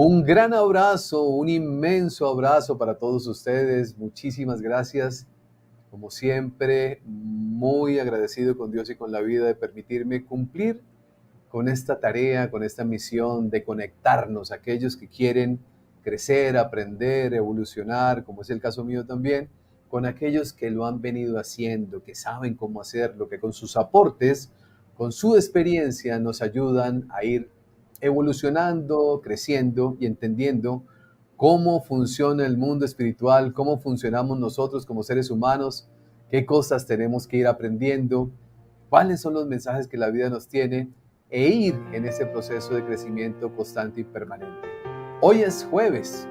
Un gran abrazo, un inmenso abrazo para todos ustedes. Muchísimas gracias. Como siempre, muy agradecido con Dios y con la vida de permitirme cumplir con esta tarea, con esta misión de conectarnos a aquellos que quieren crecer, aprender, evolucionar, como es el caso mío también, con aquellos que lo han venido haciendo, que saben cómo hacerlo, que con sus aportes, con su experiencia nos ayudan a ir evolucionando, creciendo y entendiendo cómo funciona el mundo espiritual, cómo funcionamos nosotros como seres humanos, qué cosas tenemos que ir aprendiendo, cuáles son los mensajes que la vida nos tiene e ir en ese proceso de crecimiento constante y permanente. Hoy es jueves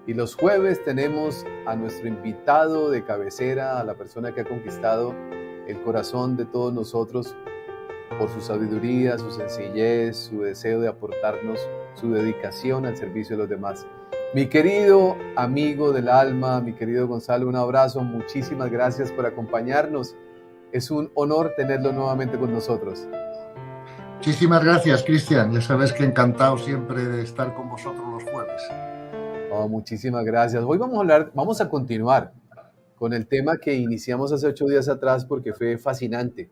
y los jueves tenemos a nuestro invitado de cabecera, a la persona que ha conquistado el corazón de todos nosotros por su sabiduría, su sencillez, su deseo de aportarnos, su dedicación al servicio de los demás. Mi querido amigo del alma, mi querido Gonzalo, un abrazo, muchísimas gracias por acompañarnos. Es un honor tenerlo nuevamente con nosotros. Muchísimas gracias, Cristian. Ya sabes que encantado siempre de estar con vosotros los jueves. Oh, muchísimas gracias. Hoy vamos a continuar con el tema que iniciamos hace 8 días atrás porque fue fascinante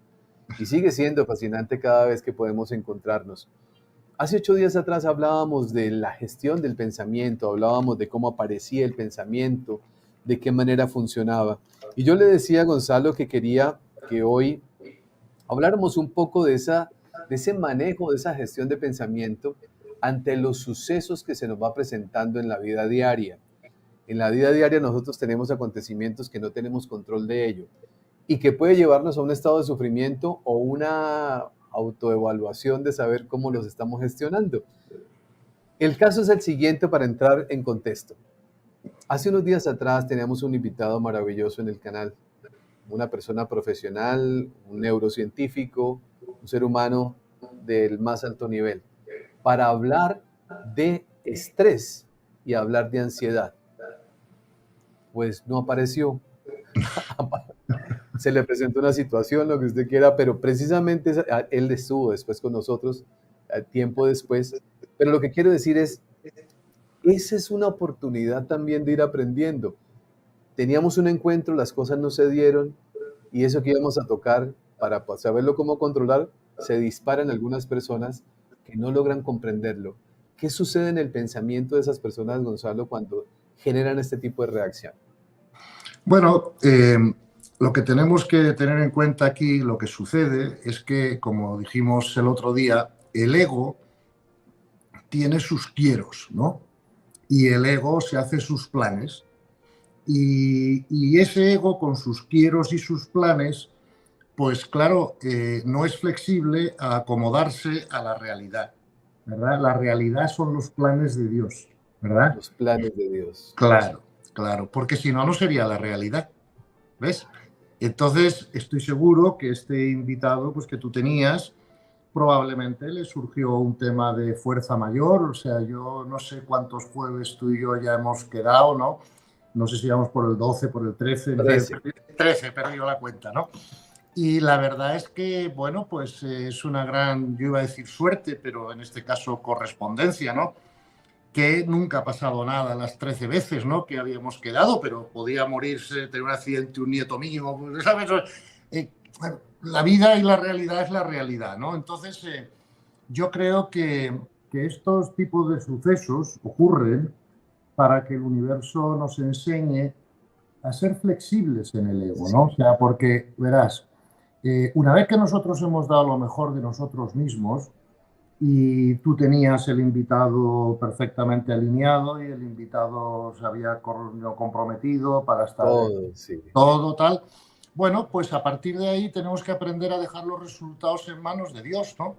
y sigue siendo fascinante cada vez que podemos encontrarnos. Hace 8 días atrás hablábamos de la gestión del pensamiento, hablábamos de cómo aparecía el pensamiento, de qué manera funcionaba. Y yo le decía a Gonzalo que quería que hoy habláramos un poco de ese manejo, de esa gestión de pensamiento ante los sucesos que se nos va presentando en la vida diaria. En la vida diaria nosotros tenemos acontecimientos que no tenemos control de ello y que puede llevarnos a un estado de sufrimiento o una autoevaluación de saber cómo los estamos gestionando. El caso es el siguiente para entrar en contexto. Hace unos días atrás teníamos un invitado maravilloso en el canal, una persona profesional, un neurocientífico, un ser humano del más alto nivel, para hablar de estrés y hablar de ansiedad. Pues no apareció. Se le presentó una situación, lo que usted quiera, pero precisamente él estuvo después con nosotros, tiempo después. Pero lo que quiero decir es, esa es una oportunidad también de ir aprendiendo. Teníamos un encuentro, las cosas no se dieron, y eso que íbamos a tocar para saberlo cómo controlar, se dispara en algunas personas que no logran comprenderlo. ¿Qué sucede en el pensamiento de esas personas, Gonzalo, cuando generan este tipo de reacción? Bueno, lo que tenemos que tener en cuenta aquí, lo que sucede es que, como dijimos el otro día, el ego tiene sus quieros, ¿no? Y el ego se hace sus planes. Y ese ego con sus quieros y sus planes, pues claro, no es flexible a acomodarse a la realidad, ¿verdad? La realidad son los planes de Dios, ¿verdad? Los planes de Dios. Claro, claro, porque si no, no sería la realidad, ¿ves? Entonces, estoy seguro que este invitado pues, que tú tenías, probablemente le surgió un tema de fuerza mayor, o sea, yo no sé cuántos jueves tú y yo ya hemos quedado, ¿no? No sé si vamos por el 12, por el 13, 13, he perdido la cuenta, ¿no? Y la verdad es que, bueno, pues es una gran, yo iba a decir suerte, pero en este caso correspondencia, ¿no? Que nunca ha pasado nada las 13 veces, ¿no? Que habíamos quedado, pero podía morirse, tener un accidente, un nieto mío, ¿sabes? La vida y la realidad es la realidad, ¿no? Entonces, yo creo que estos tipos de sucesos ocurren para que el universo nos enseñe a ser flexibles en el ego, ¿no? O sea, porque, verás, una vez que nosotros hemos dado lo mejor de nosotros mismos y tú tenías el invitado perfectamente alineado y el invitado se había comprometido para estar todo tal, bueno, pues a partir de ahí tenemos que aprender a dejar los resultados en manos de Dios, ¿no?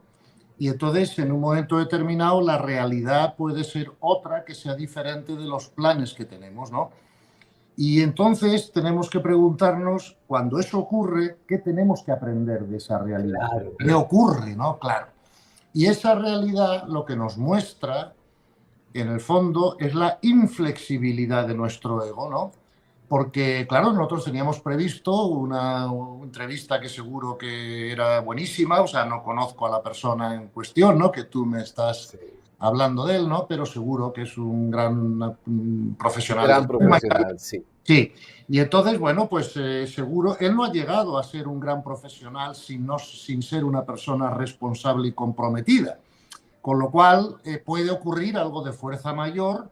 Y entonces, en un momento determinado, la realidad puede ser otra que sea diferente de los planes que tenemos, ¿no? Y entonces tenemos que preguntarnos, cuando eso ocurre, ¿qué tenemos que aprender de esa realidad? Claro. ¿Qué ocurre, no? Claro. Y esa realidad lo que nos muestra, en el fondo, es la inflexibilidad de nuestro ego, ¿no? Porque, claro, nosotros teníamos previsto una entrevista que seguro que era buenísima, o sea, no conozco a la persona en cuestión, ¿no? Que tú me estás hablando de él, ¿no? Pero seguro que es un gran profesional. Gran profesional, sí. Sí, y entonces, bueno, pues seguro, él no ha llegado a ser un gran profesional sin ser una persona responsable y comprometida, con lo cual puede ocurrir algo de fuerza mayor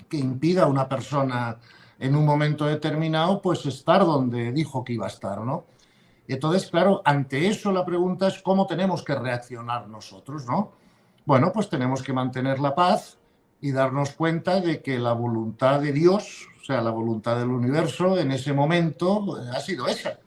que impida a una persona en un momento determinado pues estar donde dijo que iba a estar, ¿no? Entonces, claro, ante eso la pregunta es cómo tenemos que reaccionar nosotros, ¿no? Bueno, pues tenemos que mantener la paz y darnos cuenta de que la voluntad de Dios, o sea, la voluntad del universo en ese momento ha sido esa.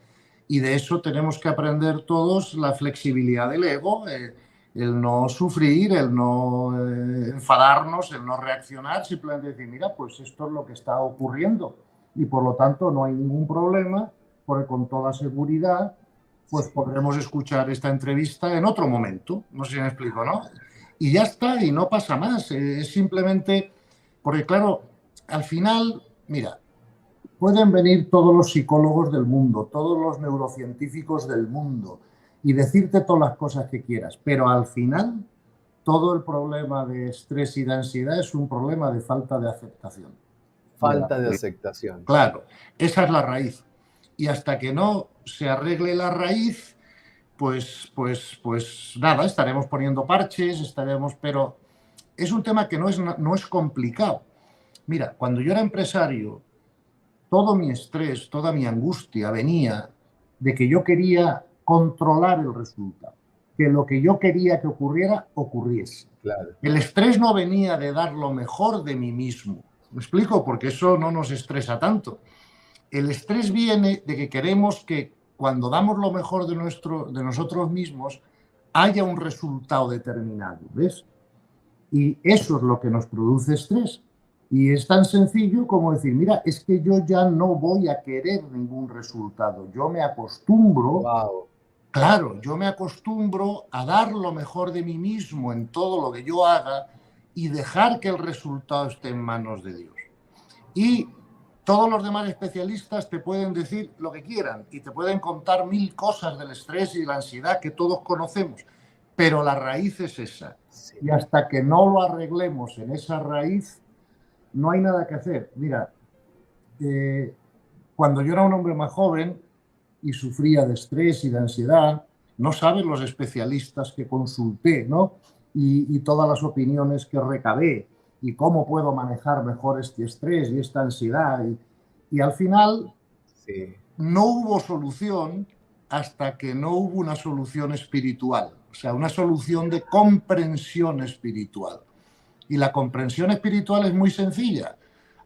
Y de eso tenemos que aprender todos la flexibilidad del ego, el no sufrir, el no enfadarnos, el no reaccionar, simplemente decir, mira, pues esto es lo que está ocurriendo y por lo tanto no hay ningún problema, porque con toda seguridad pues podremos escuchar esta entrevista en otro momento. No sé si me explico, ¿no? Y ya está, y no pasa más. Es simplemente, porque claro, al final, mira, pueden venir todos los psicólogos del mundo, todos los neurocientíficos del mundo y decirte todas las cosas que quieras, pero al final todo el problema de estrés y de ansiedad es un problema de falta de aceptación. Falta de aceptación. Claro, esa es la raíz. Y hasta que no se arregle la raíz, pues nada, estaremos poniendo parches, pero es un tema que no es complicado. Mira, cuando yo era empresario, todo mi estrés, toda mi angustia venía de que yo quería controlar el resultado, que lo que yo quería que ocurriera, ocurriese. Claro. El estrés no venía de dar lo mejor de mí mismo. ¿Me explico? Porque eso no nos estresa tanto. El estrés viene de que queremos que cuando damos lo mejor de nosotros mismos haya un resultado determinado, ¿ves? Y eso es lo que nos produce estrés. Y es tan sencillo como decir, mira, es que yo ya no voy a querer ningún resultado. Yo me acostumbro, claro, yo me acostumbro a dar lo mejor de mí mismo en todo lo que yo haga y dejar que el resultado esté en manos de Dios. Y todos los demás especialistas te pueden decir lo que quieran y te pueden contar 1000 cosas del estrés y de la ansiedad que todos conocemos, pero la raíz es esa. Sí. Y hasta que no lo arreglemos en esa raíz, no hay nada que hacer. Mira, cuando yo era un hombre más joven y sufría de estrés y de ansiedad, no sabes los especialistas que consulté, ¿no? Y todas las opiniones que recabé y cómo puedo manejar mejor este estrés y esta ansiedad. Y al final sí, no hubo solución hasta que no hubo una solución espiritual, o sea, una solución de comprensión espiritual. Y la comprensión espiritual es muy sencilla.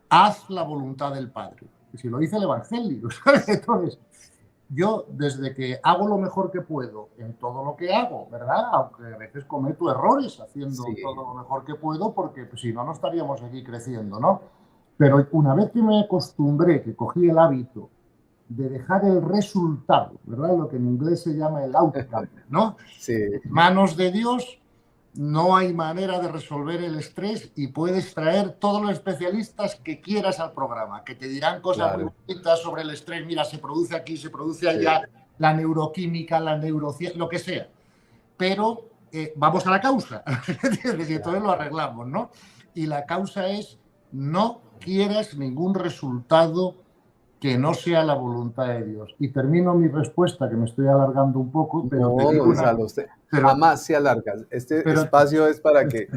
Haz la voluntad del Padre. Y si lo dice el Evangelio, ¿sabes? Entonces, yo desde que hago lo mejor que puedo en todo lo que hago, ¿verdad? Aunque a veces cometo errores haciendo sí, todo lo mejor que puedo, porque pues, si no, no estaríamos aquí creciendo, ¿no? Pero una vez que me acostumbré, que cogí el hábito de dejar el resultado, ¿verdad? Lo que en inglés se llama el outcome, ¿no? Sí. En manos de Dios, no hay manera de resolver el estrés y puedes traer todos los especialistas que quieras al programa, que te dirán cosas muy bonitas sobre el estrés. Mira, se produce aquí, se produce allá, sí, la neuroquímica, la neurociencia, lo que sea. Pero vamos a la causa. Y entonces lo arreglamos, ¿no? Y la causa es no quieras ningún resultado que no sea la voluntad de Dios. Y termino mi respuesta, que me estoy alargando un poco, pero no, Gonzalo, usted jamás se alarga. Este espacio es para que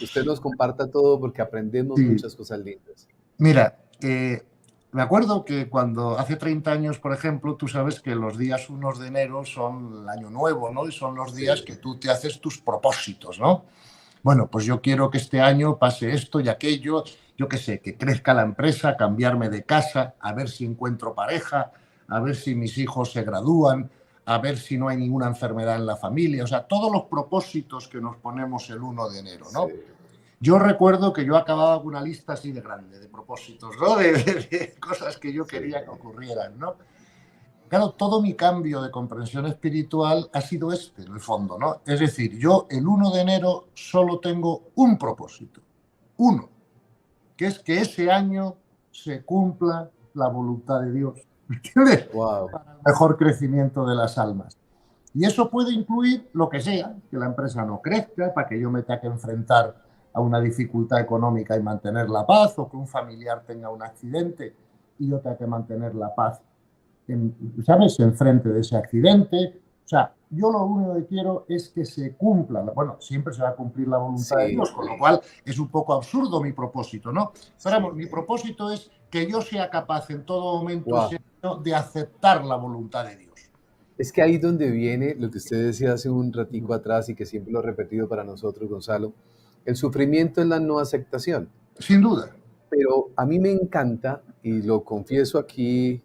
usted nos comparta todo, porque aprendemos sí, muchas cosas lindas. Mira, me acuerdo que cuando hace 30 años, por ejemplo, tú sabes que los días 1 de enero son el año nuevo, ¿no? Y son los días sí, que tú te haces tus propósitos, ¿no? Bueno, pues yo quiero que este año pase esto y aquello, yo qué sé, que crezca la empresa, cambiarme de casa, a ver si encuentro pareja, a ver si mis hijos se gradúan, a ver si no hay ninguna enfermedad en la familia, o sea, todos los propósitos que nos ponemos el 1 de enero, ¿no? Sí. Yo recuerdo que yo acababa con una lista así de grande, de propósitos, ¿no? De cosas que yo quería que ocurrieran, ¿no? Claro, todo mi cambio de comprensión espiritual ha sido este, en el fondo, ¿no? Es decir, yo el 1 de enero solo tengo un propósito, uno, que es que ese año se cumpla la voluntad de Dios, ¿entiendes? Wow. Para el mejor crecimiento de las almas. Y eso puede incluir lo que sea, que la empresa no crezca, para que yo me tenga que enfrentar a una dificultad económica y mantener la paz, o que un familiar tenga un accidente y yo tenga que mantener la paz, ¿sabes?, enfrente de ese accidente. O sea, yo lo único que quiero es que se cumpla, bueno, siempre se va a cumplir la voluntad de Sí, Dios, con lo cual es un poco absurdo mi propósito, ¿no? Pero vamos, sí. mi propósito es que yo sea capaz en todo momento Wow. de aceptar la voluntad de Dios. Es que ahí donde viene lo que usted decía hace un ratico atrás y que siempre lo he repetido para nosotros, Gonzalo, el sufrimiento es la no aceptación. Sin duda. Pero a mí me encanta, y lo confieso aquí,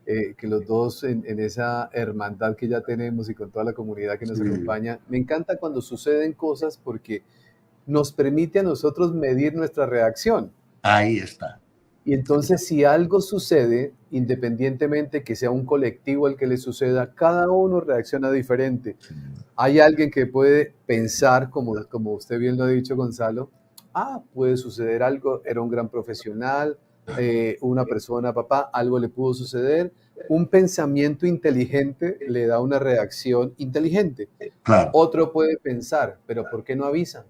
que los dos en esa hermandad que ya tenemos y con toda la comunidad que nos Sí. acompaña, me encanta cuando suceden cosas porque nos permite a nosotros medir nuestra reacción. Ahí está. Y entonces si algo sucede, independientemente que sea un colectivo al que le suceda, cada uno reacciona diferente. Hay alguien que puede pensar, como usted bien lo ha dicho, Gonzalo, puede suceder algo, era un gran profesional, una persona, papá, algo le pudo suceder. Un pensamiento inteligente le da una reacción inteligente. Claro, Otro puede pensar, pero ¿por qué no avisan?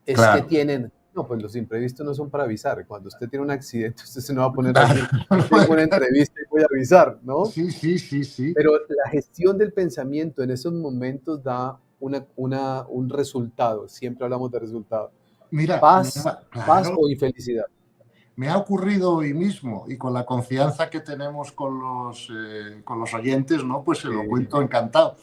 Es que claro. tienen, no, pues los imprevistos no son para avisar. Cuando usted tiene un accidente, usted se no va a poner a Claro. decir, tengo una entrevista y voy a avisar, ¿no? Sí, sí, sí, sí. Pero la gestión del pensamiento en esos momentos da un resultado. Siempre hablamos de resultado. Mira, Paz claro, o infelicidad. me ha ocurrido hoy mismo y con la confianza que tenemos con los oyentes, ¿no? Pues se lo Sí, cuento encantado.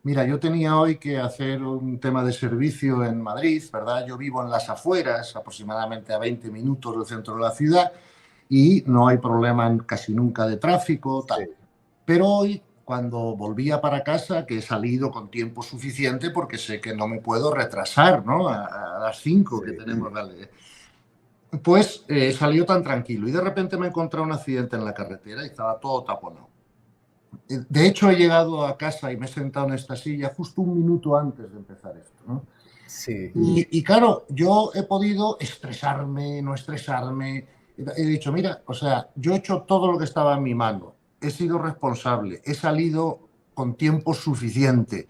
Mira, yo tenía hoy que hacer un tema de servicio en Madrid, ¿verdad? Yo vivo en las afueras, aproximadamente a 20 minutos del centro de la ciudad, y no hay problema casi nunca de tráfico, sí, tal. Pero hoy, cuando volvía para casa, que he salido con tiempo suficiente porque sé que no me puedo retrasar, ¿no? A las 5 que sí. tenemos, vale. Pues salió tan tranquilo y de repente me encontré un accidente en la carretera y estaba todo taponado. De hecho, he llegado a casa y me he sentado en esta silla justo un minuto antes de empezar esto, ¿no? Sí, Y claro, yo he podido estresarme, no estresarme. He dicho, mira, o sea, yo he hecho todo lo que estaba en mi mano. He sido responsable, he salido con tiempo suficiente.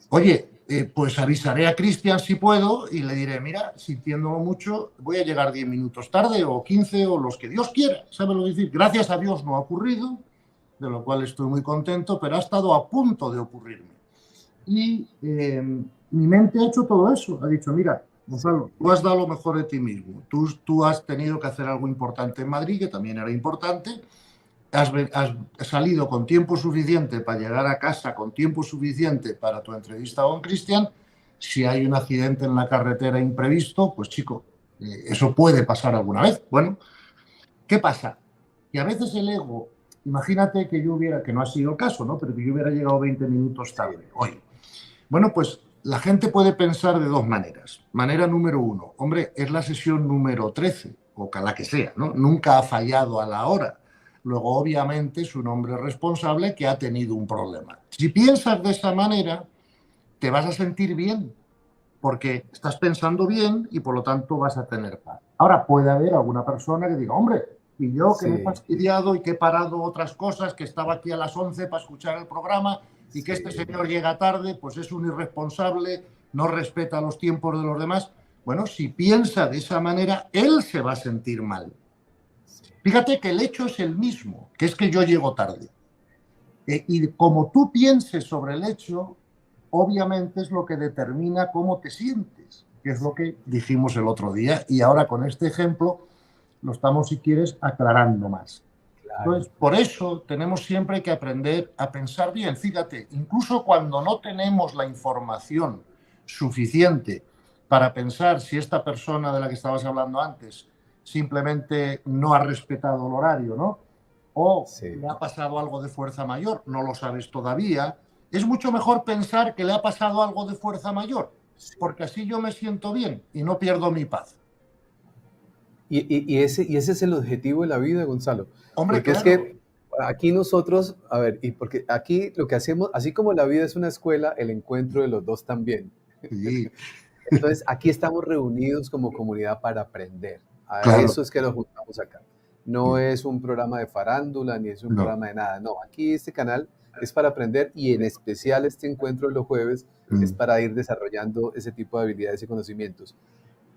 Oye, pues avisaré a Cristian si puedo y le diré, mira, sintiéndolo mucho, voy a llegar 10 minutos tarde o 15 o los que Dios quiera. ¿Sabes lo que decir? Gracias a Dios no ha ocurrido, de lo cual estoy muy contento, pero ha estado a punto de ocurrirme. Y mi mente ha hecho todo eso. Ha dicho, mira, sí, Gonzalo, tú has dado lo mejor de ti mismo. Tú has tenido que hacer algo importante en Madrid, que también era importante. Has salido con tiempo suficiente para llegar a casa, con tiempo suficiente para tu entrevista con Cristian. Si hay un accidente en la carretera imprevisto, pues chico, eso puede pasar alguna vez. Bueno, ¿qué pasa? Que a veces el ego, imagínate que yo hubiera, que no ha sido el caso, ¿no? Pero que yo hubiera llegado 20 minutos sí, tarde hoy. Bueno, pues la gente puede pensar de dos maneras. Manera número uno, hombre, es la sesión número 13 o la que sea, ¿no? Nunca ha fallado a la hora. Luego, obviamente, es un hombre responsable que ha tenido un problema. Si piensas de esa manera, te vas a sentir bien, porque estás pensando bien y por lo tanto vas a tener paz. Ahora, puede haber alguna persona que diga, hombre, y yo que me he sí, fastidiado y que he parado otras cosas, que estaba aquí a las 11 para escuchar el programa y que este sí. señor llega tarde, pues es un irresponsable, no respeta los tiempos de los demás. Bueno, si piensa de esa manera, él se va a sentir mal. Fíjate que el hecho es el mismo, que es que yo llego tarde. Y como tú pienses sobre el hecho, obviamente es lo que determina cómo te sientes, que es lo que dijimos el otro día. Y ahora con este ejemplo lo estamos, si quieres, aclarando más. Claro. Entonces, por eso tenemos siempre que aprender a pensar bien. Fíjate, incluso cuando no tenemos la información suficiente para pensar si esta persona de la que estabas hablando antes simplemente no ha respetado el horario, ¿no? O Sí. le ha pasado algo de fuerza mayor, no lo sabes todavía. Es mucho mejor pensar que le ha pasado algo de fuerza mayor, porque así yo me siento bien y no pierdo mi paz. Y ese es el objetivo de la vida, Gonzalo. Hombre, Porque es claro. que aquí nosotros, a ver, y porque aquí lo que hacemos, así como la vida es una escuela, el encuentro de los dos también. Sí, Entonces, aquí estamos reunidos como comunidad para aprender. A claro. eso es que nos juntamos acá. No es un programa de farándula ni es un No. programa de nada. No, aquí este canal es para aprender y en especial este encuentro de los jueves es para ir desarrollando ese tipo de habilidades y conocimientos.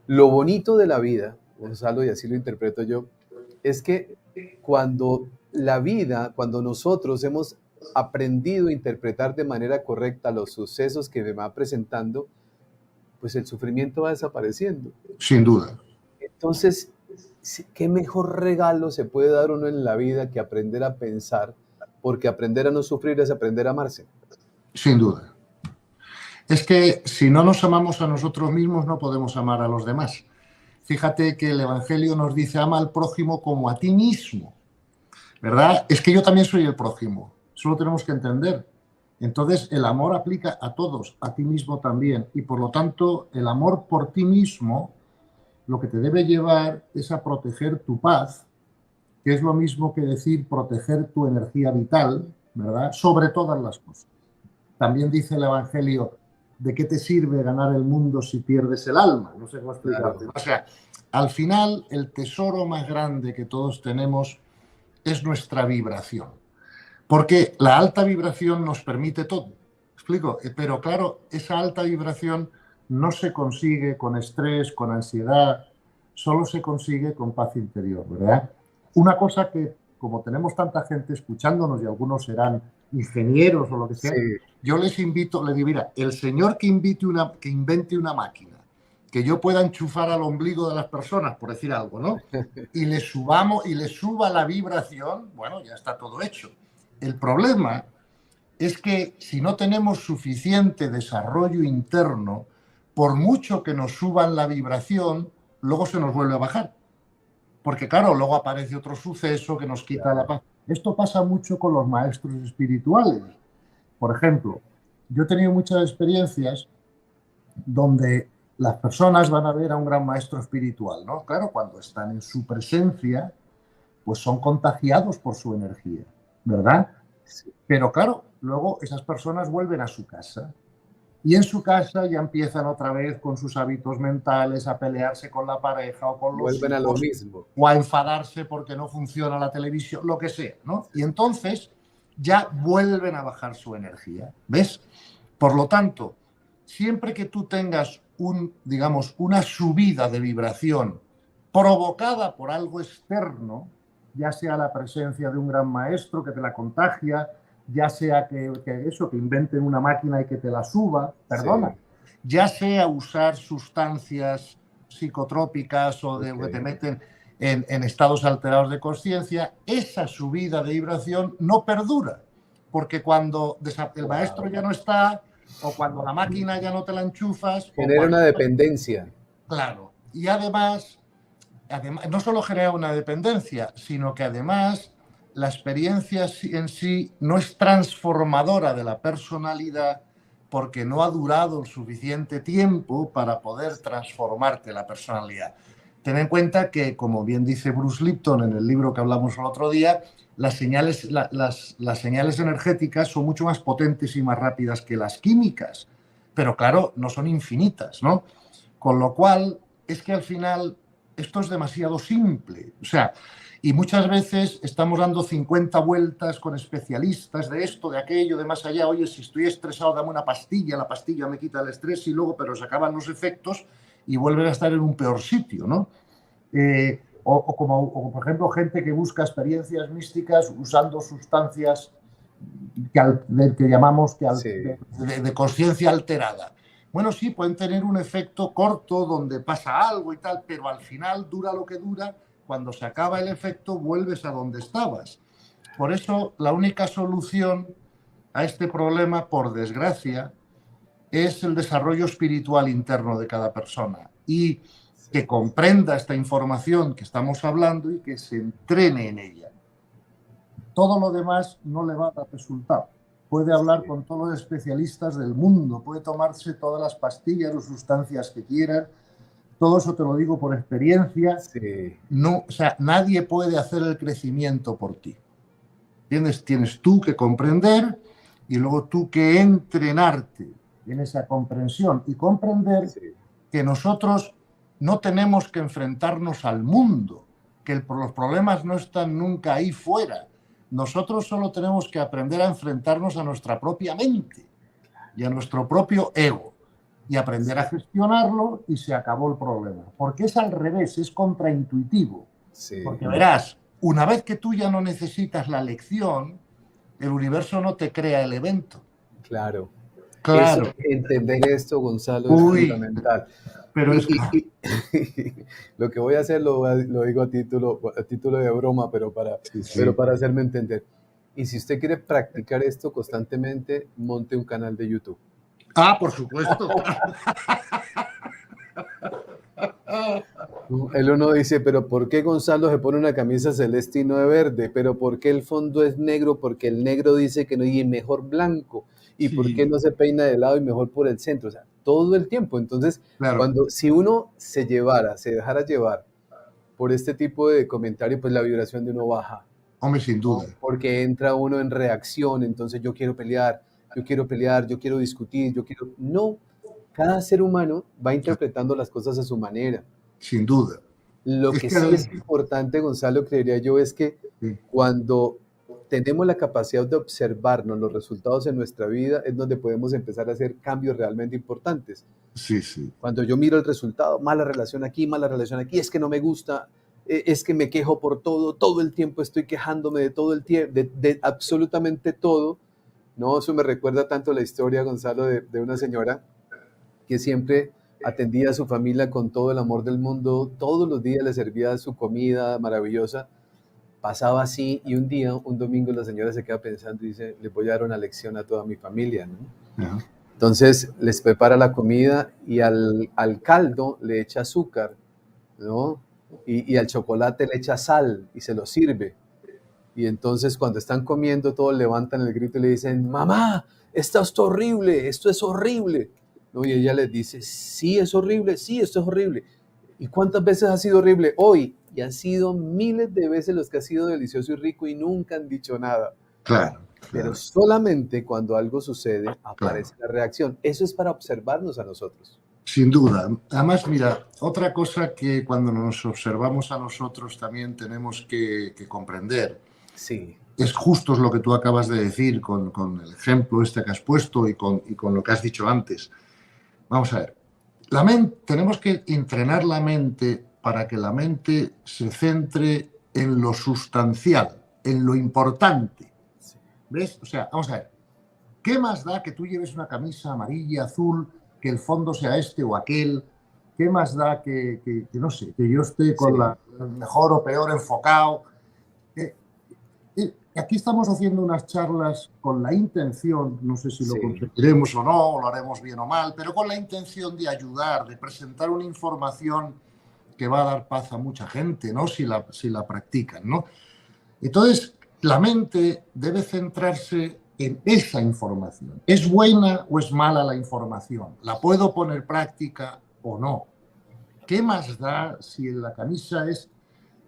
Lo bonito de la vida, Gonzalo, y así lo interpreto yo, es que cuando la vida, cuando nosotros hemos aprendido a interpretar de manera correcta los sucesos que me va presentando, pues el sufrimiento va desapareciendo. Sin duda. Entonces, ¿qué mejor regalo se puede dar uno en la vida que aprender a pensar? Porque aprender a no sufrir es aprender a amarse. Sin duda. Es que si no nos amamos a nosotros mismos, no podemos amar a los demás. Fíjate que el Evangelio nos dice, ama al prójimo como a ti mismo, ¿verdad? Es que yo también soy el prójimo, eso lo tenemos que entender. Entonces, el amor aplica a todos, a ti mismo también. Y por lo tanto, el amor por ti mismo, lo que te debe llevar es a proteger tu paz, que es lo mismo que decir proteger tu energía vital, ¿verdad? Sobre todas las cosas. También dice el Evangelio, ¿de qué te sirve ganar el mundo si pierdes el alma? No sé cómo explicarte. Claro. O sea, al final, el tesoro más grande que todos tenemos es nuestra vibración. Porque la alta vibración nos permite todo. ¿Explico? Pero claro, esa alta vibración no se consigue con estrés, con ansiedad, solo se consigue con paz interior, ¿verdad? Una cosa que, como tenemos tanta gente escuchándonos y algunos serán ingenieros o lo que sea, Sí. yo les invito, les digo, mira, el señor que invente una máquina que yo pueda enchufar al ombligo de las personas, por decir algo, ¿no? Y le suba la vibración, bueno, ya está todo hecho. El problema es que si no tenemos suficiente desarrollo interno, por mucho que nos suban la vibración, luego se nos vuelve a bajar. Porque claro, luego aparece otro suceso que nos quita la paz. Esto pasa mucho con los maestros espirituales. Por ejemplo, yo he tenido muchas experiencias donde las personas van a ver a un gran maestro espiritual, ¿no? Claro, cuando están en su presencia, pues son contagiados por su energía, ¿verdad? Sí. Pero claro, luego esas personas vuelven a su casa y en su casa ya empiezan otra vez con sus hábitos mentales a pelearse con la pareja o con los Vuelven a lo hijos mismo. o a enfadarse porque no funciona la televisión, lo que sea, ¿no? Y entonces ya vuelven a bajar su energía, ¿ves? Por lo tanto, siempre que tú tengas digamos, una subida de vibración provocada por algo externo, ya sea la presencia de un gran maestro que te la contagia, ya sea que inventen una máquina y que te la suba, perdona, sí. Ya sea usar sustancias psicotrópicas o que te meten en estados alterados de conciencia, esa subida de vibración no perdura, porque cuando el maestro ya no está, o cuando la máquina ya no te la enchufas. Genera una dependencia. Claro. Y además, no solo genera una dependencia, sino que además la experiencia en sí no es transformadora de la personalidad porque no ha durado el suficiente tiempo para poder transformarte la personalidad. Ten en cuenta que, como bien dice Bruce Lipton en el libro que hablamos el otro día, las señales energéticas son mucho más potentes y más rápidas que las químicas, pero claro, no son infinitas, ¿no? Con lo cual, es que al final esto es demasiado simple. O sea, y muchas veces estamos dando 50 vueltas con especialistas de esto, de aquello, de más allá. Oye, si estoy estresado, dame una pastilla, la pastilla me quita el estrés y luego, pero se acaban los efectos y vuelven a estar en un peor sitio, ¿no? O por ejemplo, gente que busca experiencias místicas usando sustancias que llamamos de conciencia alterada. Bueno, sí, pueden tener un efecto corto donde pasa algo y tal, pero al final dura lo que dura. Cuando se acaba el efecto, vuelves a donde estabas. Por eso, la única solución a este problema, por desgracia, es el desarrollo espiritual interno de cada persona y que comprenda esta información que estamos hablando y que se entrene en ella. Todo lo demás no le va a dar resultado. Puede hablar con todos los especialistas del mundo, puede tomarse todas las pastillas o sustancias que quiera. Todo eso te lo digo por experiencia. Sí. No, o sea, nadie puede hacer el crecimiento por ti. ¿Entiendes? Tienes tú que comprender y luego tú que entrenarte en esa comprensión y comprender que nosotros no tenemos que enfrentarnos al mundo, que los problemas no están nunca ahí fuera. nosotros solo tenemos que aprender a enfrentarnos a nuestra propia mente y a nuestro propio ego y aprender a gestionarlo y se acabó el problema. Porque es al revés, es contraintuitivo. Sí. Porque verás, una vez que tú ya no necesitas la lección, el universo no te crea el evento. Claro. Claro. Eso, entender esto, Gonzalo, es fundamental. Pero es lo que voy a hacer lo digo a título de broma, pero para hacerme entender. Y si usted quiere practicar esto constantemente, monte un canal de YouTube. Ah, por supuesto. El uno dice, pero ¿por qué Gonzalo se pone una camisa celeste y no de verde? ¿Pero por qué el fondo es negro? Porque el negro dice que no, y mejor blanco. ¿Y Sí. por qué no se peina de lado y mejor por el centro? O sea, todo el tiempo. Entonces, Claro. si uno se dejara llevar por este tipo de comentario, pues la vibración de uno baja. Hombre, sin duda. ¿No? Porque entra uno en reacción, entonces yo quiero pelear, yo quiero discutir, No, cada ser humano va interpretando las cosas a su manera. Sin duda. Lo que sí es importante, Gonzalo, creería yo, es que cuando tenemos la capacidad de observarnos los resultados en nuestra vida, es donde podemos empezar a hacer cambios realmente importantes. Sí, sí. Cuando yo miro el resultado, mala relación aquí, es que no me gusta, es que me quejo por todo el tiempo estoy quejándome de todo el tiempo, de absolutamente todo, ¿no? Eso me recuerda tanto la historia, Gonzalo, de una señora que siempre atendía a su familia con todo el amor del mundo, todos los días le servía su comida maravillosa, pasaba así, y un domingo la señora se queda pensando y dice, le voy a dar una lección a toda mi familia, ¿no? Ajá. Entonces les prepara la comida y al caldo le echa azúcar, ¿no? Y al chocolate le echa sal y se lo sirve. Y entonces cuando están comiendo todos levantan el grito y le dicen, mamá, esto es horrible. ¿No? Y ella les dice, sí, es horrible, sí, esto es horrible. ¿Y cuántas veces ha sido horrible? Hoy. Y han sido miles de veces los que ha sido delicioso y rico y nunca han dicho nada. Claro. Pero solamente cuando algo sucede aparece la reacción. Eso es para observarnos a nosotros. Sin duda. Además, mira, otra cosa que cuando nos observamos a nosotros también tenemos que comprender. Sí. Es justo lo que tú acabas de decir con el ejemplo este que has puesto y con lo que has dicho antes. Vamos a ver. Tenemos que entrenar la mente para que la mente se centre en lo sustancial, en lo importante. ¿Ves? O sea, vamos a ver. ¿Qué más da que tú lleves una camisa amarilla, azul, que el fondo sea este o aquel? ¿Qué más da que no sé, que yo esté con el mejor o peor enfocado? Aquí estamos haciendo unas charlas con la intención, no sé si lo conseguiremos o no, o lo haremos bien o mal, pero con la intención de ayudar, de presentar una información que va a dar paz a mucha gente, ¿no? Si la practican, ¿no? Entonces, la mente debe centrarse en esa información. ¿Es buena o es mala la información? ¿La puedo poner en práctica o no? ¿Qué más da si la camisa es...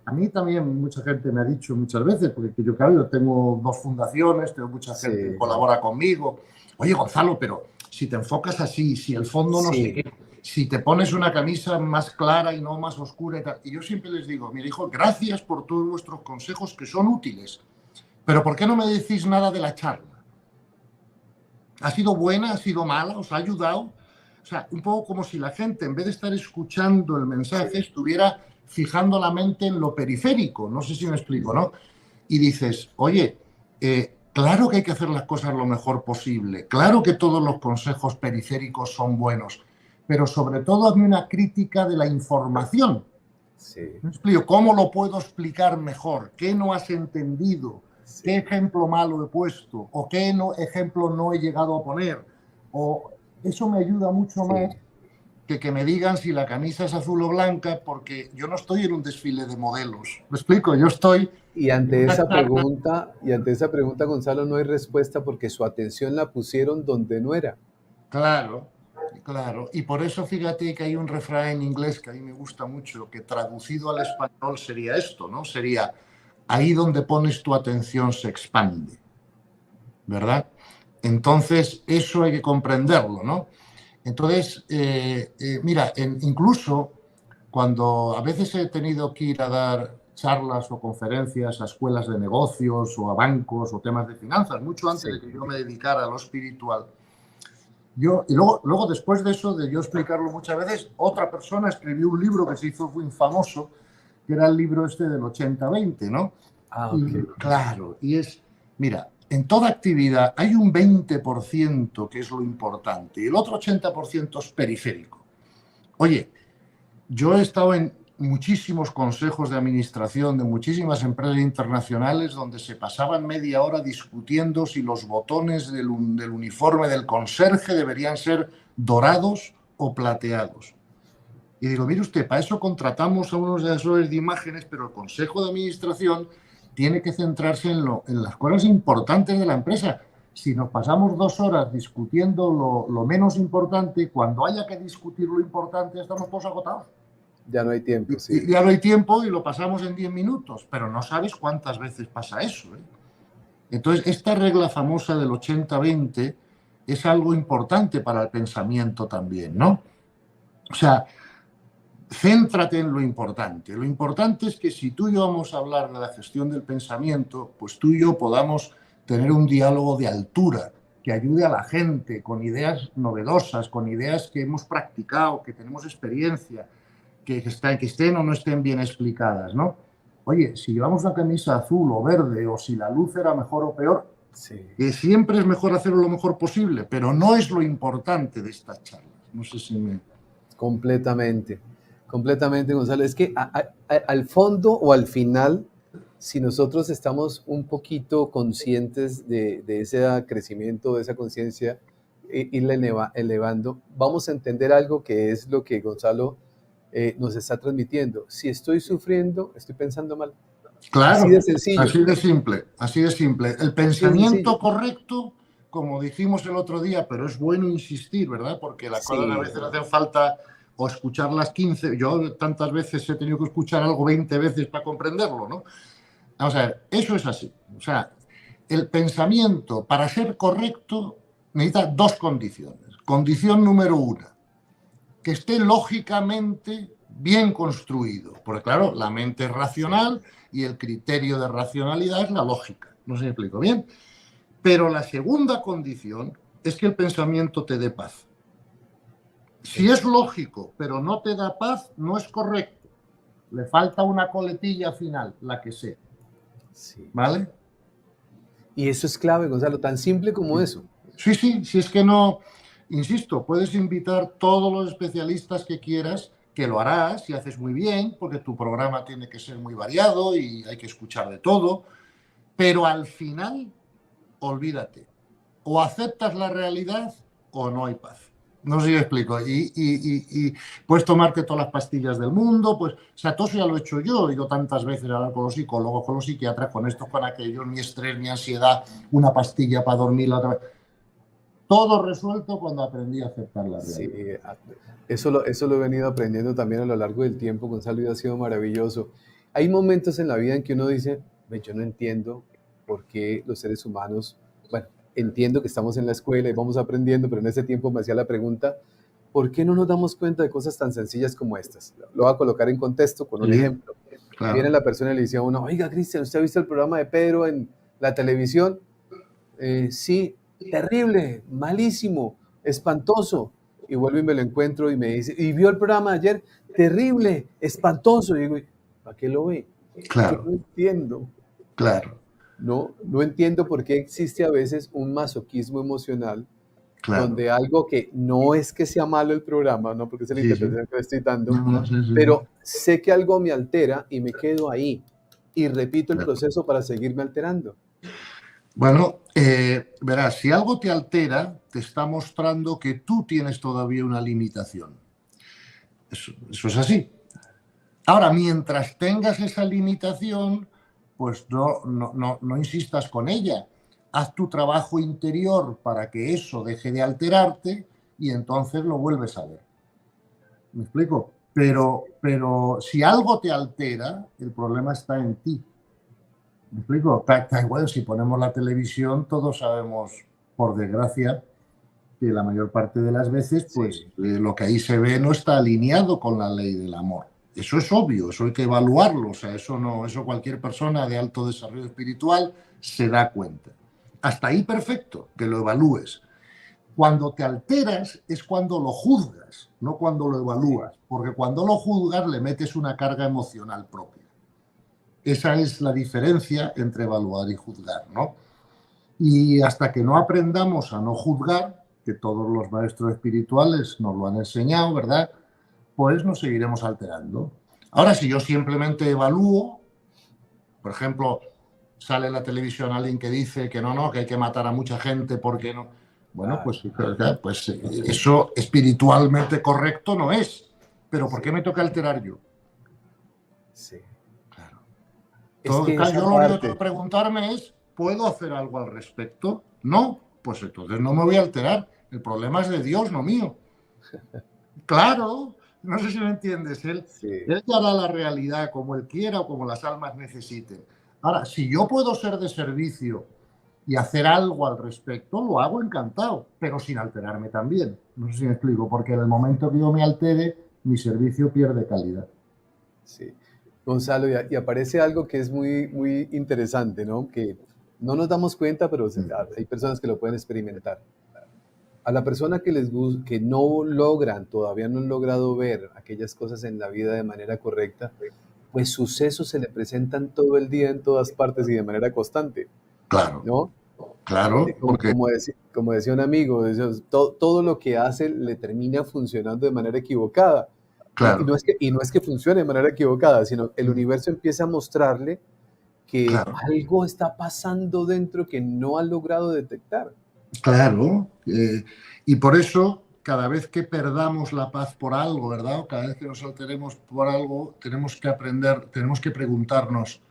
A mí también mucha gente me ha dicho muchas veces, porque yo, claro, yo tengo 2 fundaciones, tengo mucha gente que colabora conmigo. Oye, Gonzalo, pero si te enfocas así, si el fondo no sé qué, si te pones una camisa más clara y no más oscura y tal. Y yo siempre les digo, mira, hijo, gracias por todos vuestros consejos que son útiles, pero ¿por qué no me decís nada de la charla? ¿Ha sido buena? ¿Ha sido mala? ¿Os ha ayudado? O sea, un poco como si la gente, en vez de estar escuchando el mensaje, estuviera fijando la mente en lo periférico, no sé si me explico, ¿no? Y dices, oye, claro que hay que hacer las cosas lo mejor posible, claro que todos los consejos periféricos son buenos, pero sobre todo hazme una crítica de la información. ¿Me explico? ¿Cómo lo puedo explicar mejor? ¿Qué no has entendido? ¿Qué ejemplo malo he puesto? ¿O qué ejemplo no he llegado a poner? O eso me ayuda mucho más que me digan si la camisa es azul o blanca, porque yo no estoy en un desfile de modelos. ¿Me explico? Yo estoy... Y ante esa pregunta, Gonzalo, no hay respuesta porque su atención la pusieron donde no era. Claro, claro. Y por eso fíjate que hay un refrán en inglés que a mí me gusta mucho, que traducido al español sería esto, ¿no? Sería, ahí donde pones tu atención se expande, ¿verdad? Entonces, eso hay que comprenderlo, ¿no? Entonces, mira, incluso cuando a veces he tenido que ir a dar charlas o conferencias a escuelas de negocios o a bancos o temas de finanzas, mucho antes de que yo me dedicara a lo espiritual. Y luego, después de eso, de yo explicarlo muchas veces, otra persona escribió un libro que se hizo muy famoso, que era el libro este del 80-20, ¿no? Okay. Claro, y mira, en toda actividad hay un 20% que es lo importante y el otro 80% es periférico. Oye, yo he estado en muchísimos consejos de administración de muchísimas empresas internacionales donde se pasaban media hora discutiendo si los botones del uniforme del conserje deberían ser dorados o plateados. Y digo, mire usted, para eso contratamos a unos asesores de imágenes, pero el consejo de administración tiene que centrarse en las cosas importantes de la empresa. Si nos pasamos 2 horas discutiendo lo menos importante, cuando haya que discutir lo importante, estamos todos agotados. Ya no hay tiempo, sí. Y ya no hay tiempo y lo pasamos en 10 minutos, pero no sabes cuántas veces pasa eso, ¿eh? Entonces, esta regla famosa del 80-20 es algo importante para el pensamiento también, ¿no? O sea, céntrate en lo importante. Lo importante es que si tú y yo vamos a hablar de la gestión del pensamiento, pues tú y yo podamos tener un diálogo de altura que ayude a la gente con ideas novedosas, con ideas que hemos practicado, que tenemos experiencia, que estén o no estén bien explicadas, ¿no? Oye, si llevamos una camisa azul o verde o si la luz era mejor o peor, sí, siempre es mejor hacerlo lo mejor posible, pero no es lo importante de estas charlas. No sé si me... Completamente, Gonzalo. Es que al fondo o al final, si nosotros estamos un poquito conscientes de ese crecimiento, de esa conciencia, irla elevando, vamos a entender algo que es lo que Gonzalo nos está transmitiendo. Si estoy sufriendo, estoy pensando mal. Claro, así de sencillo. Así de simple. El pensamiento correcto, como dijimos el otro día, pero es bueno insistir, ¿verdad? Porque las cosas a veces hacen falta o escucharlas 15. Yo tantas veces he tenido que escuchar algo 20 veces para comprenderlo, ¿no? Vamos a ver, eso es así. O sea, el pensamiento, para ser correcto, necesita 2 condiciones. Condición número 1, que esté lógicamente bien construido. Porque, claro, la mente es racional y el criterio de racionalidad es la lógica. No sé si me explico bien. Pero la segunda condición es que el pensamiento te dé paz. Si es lógico, pero no te da paz, no es correcto. Le falta una coletilla final, la que sea. Sí. ¿Vale? Y eso es clave, Gonzalo, tan simple como eso. Sí, si es que no... Insisto, puedes invitar todos los especialistas que quieras, que lo harás y haces muy bien, porque tu programa tiene que ser muy variado y hay que escuchar de todo, pero al final, olvídate. O aceptas la realidad o no hay paz. No sé si me explico. Y puedes tomarte todas las pastillas del mundo, pues, o sea, todo eso ya lo he hecho yo. He ido tantas veces a hablar con los psicólogos, con los psiquiatras, con esto, con aquello, mi estrés, mi ansiedad, una pastilla para dormir la otra vez. Todo resuelto cuando aprendí a aceptar la realidad. Sí, eso lo he venido aprendiendo también a lo largo del tiempo, Gonzalo, y ha sido maravilloso. Hay momentos en la vida en que uno dice, yo no entiendo por qué los seres humanos, bueno, entiendo que estamos en la escuela y vamos aprendiendo, pero en ese tiempo me hacía la pregunta, ¿por qué no nos damos cuenta de cosas tan sencillas como estas? Lo voy a colocar en contexto con un ejemplo. Claro. Viene la persona y le dice a uno, oiga, Cristian, ¿usted ha visto el programa de Pedro en la televisión? Sí. Terrible, malísimo, espantoso. Y vuelvo y me lo encuentro y me dice, ¿y vio el programa de ayer? Terrible, espantoso. Y digo, ¿para qué lo ve? Claro. No entiendo. Claro. No entiendo por qué existe a veces un masoquismo emocional, claro, donde algo que no es que sea malo el programa, no porque es la interpretación que le estoy dando, pero sé que algo me altera y me quedo ahí y repito el proceso para seguirme alterando. Bueno, verás, si algo te altera, te está mostrando que tú tienes todavía una limitación. Eso es así. Ahora, mientras tengas esa limitación, pues no insistas con ella. Haz tu trabajo interior para que eso deje de alterarte y entonces lo vuelves a ver. ¿Me explico? Pero si algo te altera, el problema está en ti. ¿Me explico? Bueno, si ponemos la televisión, todos sabemos, por desgracia, que la mayor parte de las veces, pues lo que ahí se ve no está alineado con la ley del amor. Eso es obvio, eso hay que evaluarlo, o sea, eso no, eso cualquier persona de alto desarrollo espiritual se da cuenta. Hasta ahí perfecto, que lo evalúes. Cuando te alteras es cuando lo juzgas, no cuando lo evalúas, porque cuando lo juzgas le metes una carga emocional propia. Esa es la diferencia entre evaluar y juzgar, ¿no? Y hasta que no aprendamos a no juzgar, que todos los maestros espirituales nos lo han enseñado, ¿verdad? Pues nos seguiremos alterando. Ahora, si yo simplemente evalúo, por ejemplo, sale en la televisión alguien que dice que no, que hay que matar a mucha gente porque no. Bueno, pues eso espiritualmente correcto no es. Pero ¿por qué me toca alterar yo? Sí. Claro. Es que esa Yo lo único que tengo parte, que preguntarme es, ¿puedo hacer algo al respecto? No, pues entonces no me voy a alterar. El problema es de Dios, no mío. Claro, no sé si me entiendes. sí, Él hará la realidad como Él quiera o como las almas necesiten. Ahora, si yo puedo ser de servicio y hacer algo al respecto, lo hago encantado, pero sin alterarme también. No sé si me explico, porque en el momento que yo me altere, mi servicio pierde calidad. sí. Gonzalo, y aparece algo que es muy, muy interesante, ¿no? Que no nos damos cuenta, pero hay personas que lo pueden experimentar. A la persona que no logran, todavía no han logrado ver aquellas cosas en la vida de manera correcta, pues sucesos se le presentan todo el día en todas partes y de manera constante, Claro, ¿no? claro, porque, Como decía un amigo, todo lo que hace le termina funcionando de manera equivocada. Y claro, no es que funcione de manera equivocada, sino el universo empieza a mostrarle que claro, algo está pasando dentro que no ha logrado detectar. claro. Y por eso, cada vez que perdamos la paz por algo, ¿verdad? O cada vez que nos alteremos por algo, tenemos que aprender, tenemos que preguntarnos,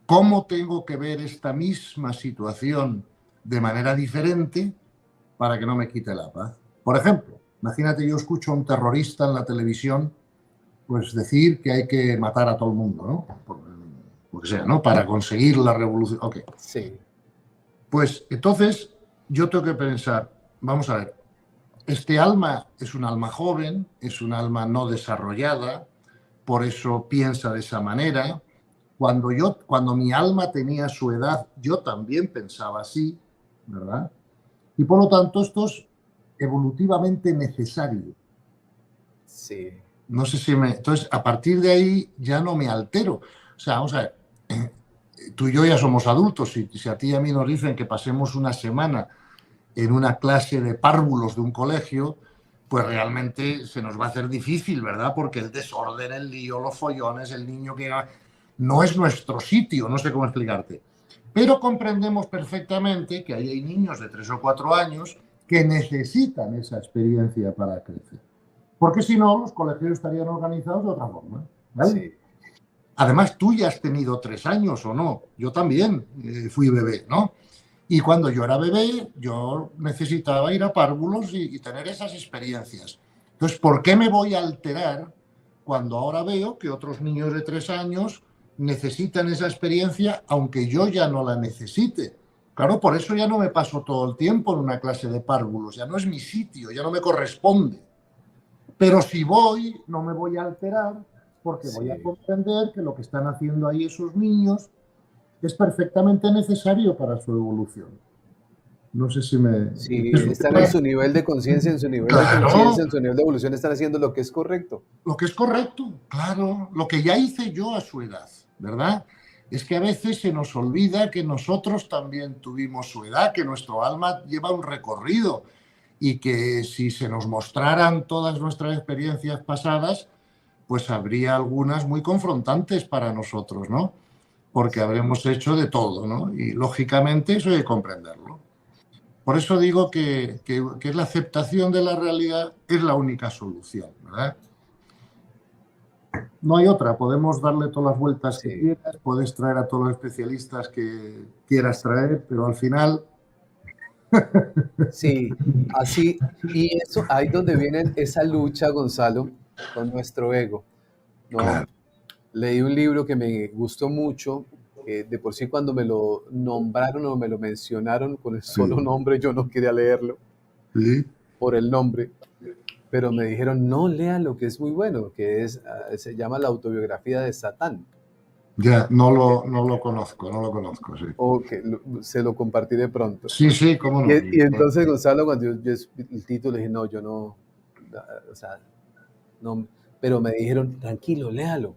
¿cómo tengo que ver esta misma situación de manera diferente para que no me quite la paz? Por ejemplo, imagínate, yo escucho a un terrorista en la televisión pues decir que hay que matar a todo el mundo, ¿no? Por que sea, ¿no? Para conseguir la revolución. Ok. Sí, Pues entonces yo tengo que pensar, vamos a ver, este alma es un alma joven, es un alma no desarrollada, por eso piensa de esa manera. Cuando mi alma tenía su edad, yo también pensaba así, ¿verdad? Y por lo tanto, esto es evolutivamente necesario. sí, No sé si me. Entonces, a partir de ahí ya no me altero. O sea, vamos a ver, tú y yo ya somos adultos. Si a ti y a mí nos dicen que pasemos una semana en una clase de párvulos de un colegio, pues realmente se nos va a hacer difícil, ¿verdad? Porque el desorden, el lío, los follones, el niño que no es nuestro sitio, no sé cómo explicarte. Pero comprendemos perfectamente que hay niños de 3 o 4 años que necesitan esa experiencia para crecer. Porque si no, los colegios estarían organizados de otra forma. ¿Vale? sí, Además, tú ya has tenido 3 años o no. Yo también fui bebé, ¿no? Y cuando yo era bebé, yo necesitaba ir a párvulos y tener esas experiencias. Entonces, ¿por qué me voy a alterar cuando ahora veo que otros niños de 3 años necesitan esa experiencia, aunque yo ya no la necesite? Claro, por eso ya no me paso todo el tiempo en una clase de párvulos, ya no es mi sitio, ya no me corresponde. Pero si voy, no me voy a alterar porque voy a sí. comprender que lo que están haciendo ahí esos niños es perfectamente necesario para su evolución. No sé si me. Sí, están en su nivel de conciencia, en su nivel de Claro, conciencia, en su nivel de evolución, están haciendo lo que es correcto. lo que es correcto, claro, lo que ya hice yo a su edad, ¿verdad? Es que a veces se nos olvida que nosotros también tuvimos su edad, que nuestro alma lleva un recorrido y que si se nos mostraran todas nuestras experiencias pasadas, pues habría algunas muy confrontantes para nosotros, ¿no? Porque Sí, habremos hecho de todo, ¿no? Y lógicamente eso hay que comprenderlo. Por eso digo que la aceptación de la realidad es la única solución, ¿verdad? No hay otra, podemos darle todas las vueltas que sí, quieras, puedes traer a todos los especialistas que quieras traer, pero al final, sí, así, y eso, ahí donde viene esa lucha, Gonzalo, con nuestro ego, ¿no? claro, Leí un libro que me gustó mucho, que de por sí cuando me lo nombraron o me lo mencionaron con el solo sí, nombre, yo no quería leerlo sí, por el nombre, pero me dijeron, no, lea lo que es muy bueno, que es, se llama La autobiografía de Satán. Ya, no lo conozco, sí. O que se lo compartiré pronto. Sí, sí, cómo no. Y entonces, Gonzalo, cuando yo el título, dije, no, yo no, o sea, no, pero me dijeron, tranquilo, léalo.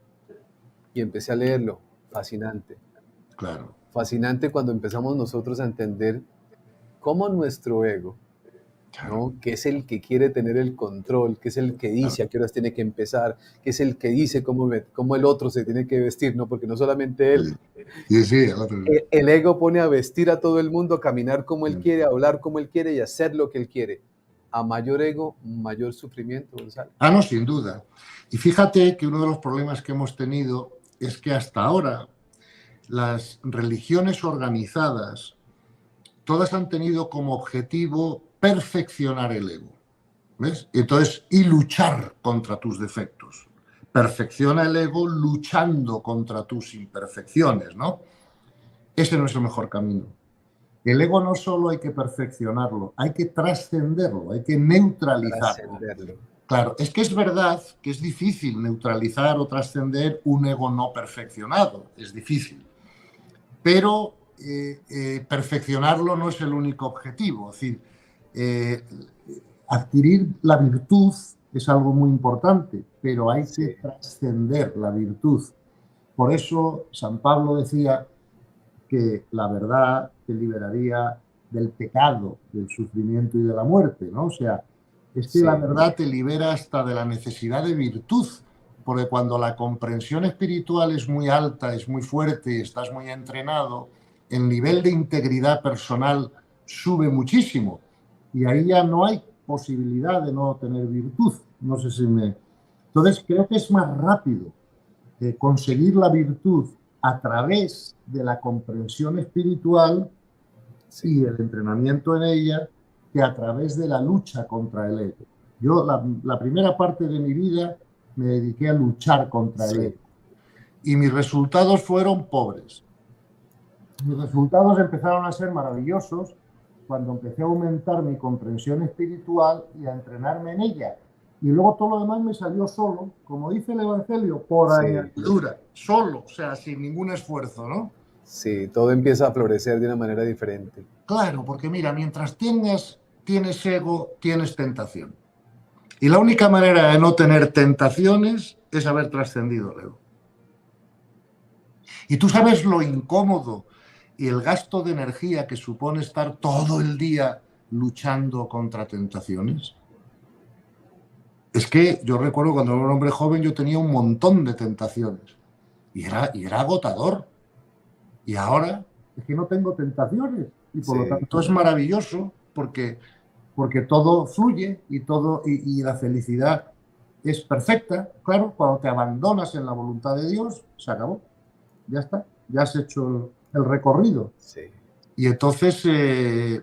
Y empecé a leerlo. Fascinante. Claro. Fascinante cuando empezamos nosotros a entender cómo nuestro ego, ¿no? Que es el que quiere tener el control, que es el que dice a qué horas tiene que empezar, que es el que dice cómo el otro se tiene que vestir, ¿no? Porque no solamente él. Sí, El ego pone a vestir a todo el mundo, a caminar como él quiere, a hablar como él quiere y a hacer lo que él quiere. A mayor ego, mayor sufrimiento, Gonzalo. No, sin duda. Y fíjate que uno de los problemas que hemos tenido es que hasta ahora las religiones organizadas todas han tenido como objetivo perfeccionar el ego. ¿Ves? Entonces, y luchar contra tus defectos. Perfecciona el ego luchando contra tus imperfecciones, ¿no? Ese no es el mejor camino. El ego no solo hay que perfeccionarlo, hay que trascenderlo, hay que neutralizarlo. Claro, es que es verdad que es difícil neutralizar o trascender un ego no perfeccionado, es difícil. Pero perfeccionarlo no es el único objetivo. Es decir, adquirir la virtud es algo muy importante, pero hay que trascender la virtud. Por eso San Pablo decía que la verdad te liberaría del pecado, del sufrimiento y de la muerte, ¿no? O sea, es que la verdad te libera hasta de la necesidad de virtud, porque cuando la comprensión espiritual es muy alta, es muy fuerte, estás muy entrenado, el nivel de integridad personal sube muchísimo y ahí ya no hay posibilidad de no tener virtud. No sé si me... Entonces creo que es más rápido conseguir la virtud a través de la comprensión espiritual y el entrenamiento en ella que a través de la lucha contra el ego. Yo la primera parte de mi vida me dediqué a luchar contra el ego y mis resultados fueron pobres. Mis resultados empezaron a ser maravillosos cuando empecé a aumentar mi comprensión espiritual y a entrenarme en ella. Y luego todo lo demás me salió solo, como dice el Evangelio, por añadidura, solo, o sea, sin ningún esfuerzo, ¿no? Sí, todo empieza a florecer de una manera diferente. Claro, porque mira, mientras tienes ego, tienes tentación. Y la única manera de no tener tentaciones es haber trascendido el ego. Y tú sabes lo incómodo y el gasto de energía que supone estar todo el día luchando contra tentaciones. Es que yo recuerdo cuando era un hombre joven yo tenía un montón de tentaciones y era agotador. Y ahora es que no tengo tentaciones y por lo tanto es maravilloso porque todo fluye y la felicidad es perfecta. Claro, cuando te abandonas en la voluntad de Dios, se acabó. Ya está, ya has hecho el recorrido. Y entonces,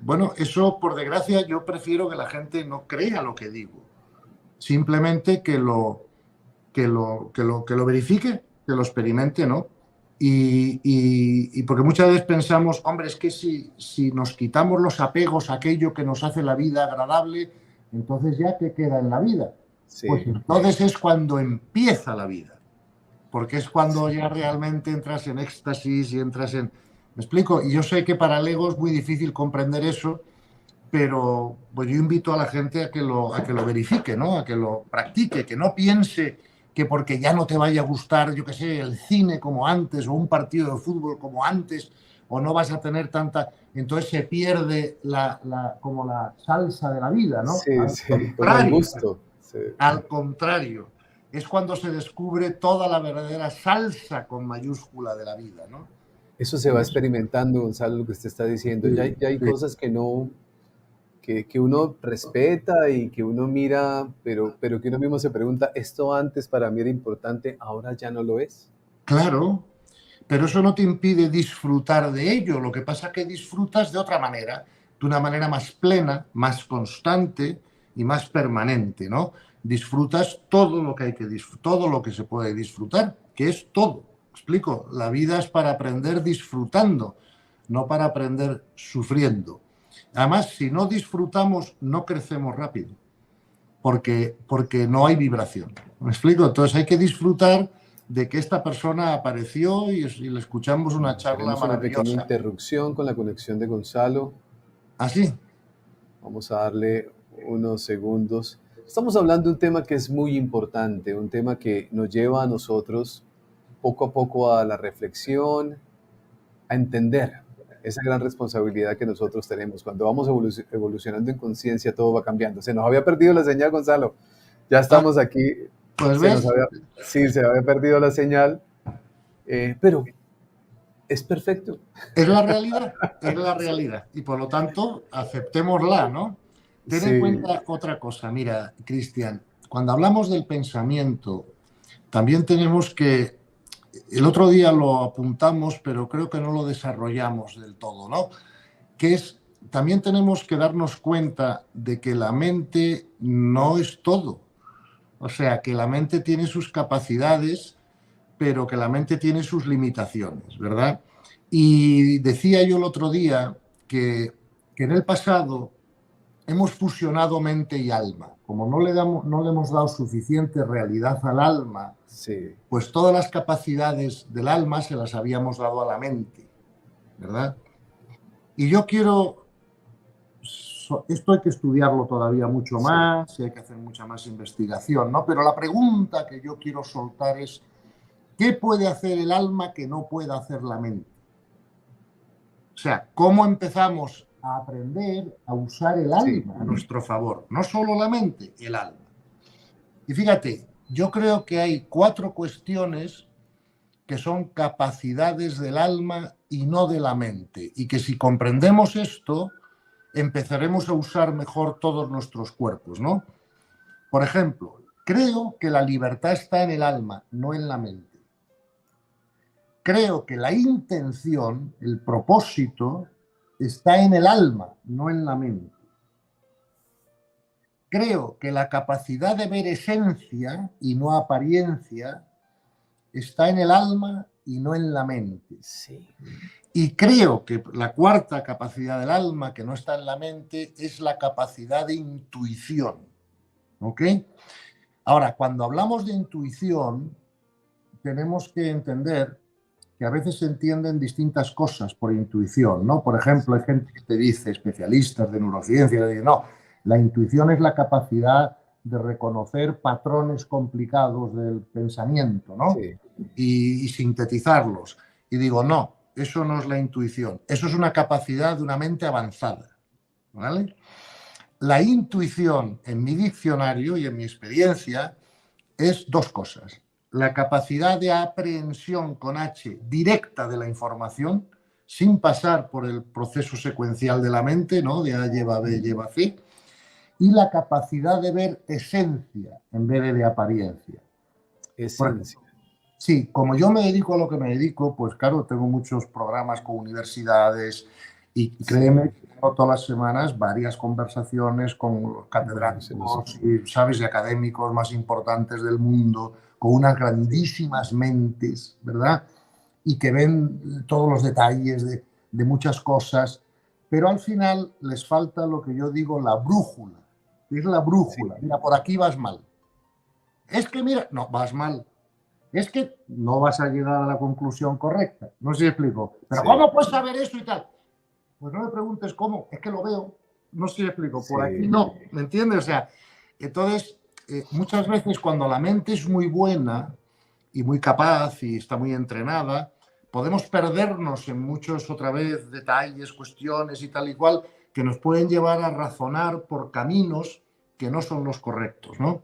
bueno, eso por desgracia yo prefiero que la gente no crea lo que digo. Simplemente que lo verifique, que lo experimente, ¿no? Y porque muchas veces pensamos, hombre, es que si nos quitamos los apegos a aquello que nos hace la vida agradable, entonces ya ¿qué queda en la vida? Pues entonces es cuando empieza la vida, porque es cuando ya realmente entras en éxtasis y entras en... ¿Me explico? Y yo sé que para el ego es muy difícil comprender eso, pero pues yo invito a la gente a que lo verifique, ¿no? A que lo practique, que no piense que porque ya no te vaya a gustar, yo qué sé, el cine como antes o un partido de fútbol como antes o no vas a tener tanta... Entonces se pierde como la salsa de la vida, ¿no? Al contrario, es cuando se descubre toda la verdadera salsa con mayúscula de la vida, ¿no? Eso se va experimentando, Gonzalo, lo que usted está diciendo. Ya hay cosas que no... Que uno respeta y que uno mira, pero que uno mismo se pregunta, esto antes para mí era importante, ahora ya no lo es. Claro, pero eso no te impide disfrutar de ello, lo que pasa es que disfrutas de otra manera, de una manera más plena, más constante y más permanente, ¿no? Disfrutas todo lo que hay que disfrutar, todo lo que se puede disfrutar, que es todo. ¿Explico? La vida es para aprender disfrutando, no para aprender sufriendo. Además, si no disfrutamos, no crecemos rápido. porque no hay vibración. ¿Me explico? Entonces hay que disfrutar de que esta persona apareció y le escuchamos una charla Tenemos una pequeña maravillosa. interrupción con la conexión de Gonzalo. ¿Así? Vamos a darle unos segundos. Estamos hablando de un tema que es muy importante, un tema que nos lleva a nosotros poco a poco a la reflexión, a entender esa gran responsabilidad que nosotros tenemos. Cuando vamos evolucionando en conciencia, todo va cambiando. Se nos había perdido la señal, Gonzalo. Ya estamos aquí. Pues ves, Sí, se había perdido la señal, pero es perfecto. es la realidad. Y por lo tanto, aceptémosla, ¿no? Ten en Sí, cuenta otra cosa. Mira, Cristian, cuando hablamos del pensamiento, también tenemos que, el otro día lo apuntamos, pero creo que no lo desarrollamos del todo, ¿no? Que es, también tenemos que darnos cuenta de que la mente no es todo. O sea, que la mente tiene sus capacidades, pero que la mente tiene sus limitaciones, ¿verdad? Y decía yo el otro día que en el pasado hemos fusionado mente y alma. Como no le hemos dado suficiente realidad al alma, sí, pues todas las capacidades del alma se las habíamos dado a la mente, ¿verdad? Y yo quiero, esto hay que estudiarlo todavía mucho sí. más, y hay que hacer mucha más investigación, ¿no? Pero la pregunta que yo quiero soltar es, ¿qué puede hacer el alma que no pueda hacer la mente? O sea, ¿cómo empezamos a aprender a usar el Sí, alma a nuestro favor? No solo la mente, el alma. Y fíjate, yo creo que hay 4 cuestiones que son capacidades del alma y no de la mente. Y que si comprendemos esto, empezaremos a usar mejor todos nuestros cuerpos, ¿no? Por ejemplo, creo que la libertad está en el alma, no en la mente. Creo que la intención, el propósito, está en el alma, no en la mente. Creo que la capacidad de ver esencia y no apariencia está en el alma y no en la mente. sí. Y creo que la cuarta capacidad del alma, que no está en la mente, es la capacidad de intuición. ¿Ok? Ahora, cuando hablamos de intuición, tenemos que entender que a veces se entienden distintas cosas por intuición, ¿no? Por ejemplo, hay gente que te dice, especialistas de neurociencia, que dicen, no, la intuición es la capacidad de reconocer patrones complicados del pensamiento, ¿no? Sí, Y sintetizarlos. Y digo, no, eso no es la intuición, eso es una capacidad de una mente avanzada, ¿vale? La intuición, en mi diccionario y en mi experiencia, es 2 cosas. La capacidad de aprehensión con H directa de la información, sin pasar por el proceso secuencial de la mente, ¿no? De A lleva B, lleva C, y la capacidad de ver esencia en vez de apariencia. Por ejemplo, esencia. sí, como yo me dedico a lo que me dedico, pues claro, tengo muchos programas con universidades y Sí, créeme que tengo todas las semanas varias conversaciones con los bueno, se nos... catedráticos y, sabes, y académicos más importantes del mundo, con unas Sí, grandísimas mentes, ¿verdad? Y que ven todos los detalles de muchas cosas, pero al final les falta lo que yo digo, la brújula. Es la sí, brújula. Mira, por aquí vas mal. Es que mira, no, vas mal. Es que no vas a llegar a la conclusión correcta. No sé si explico. Pero sí, ¿cómo puedes saber eso y tal? Pues no me preguntes cómo, es que lo veo. No sé si explico. Por aquí sí, no, ¿me entiendes? O sea, entonces, muchas veces cuando la mente es muy buena y muy capaz y está muy entrenada, podemos perdernos en muchos, otra vez, detalles, cuestiones y tal y cual, que nos pueden llevar a razonar por caminos que no son los correctos, ¿no?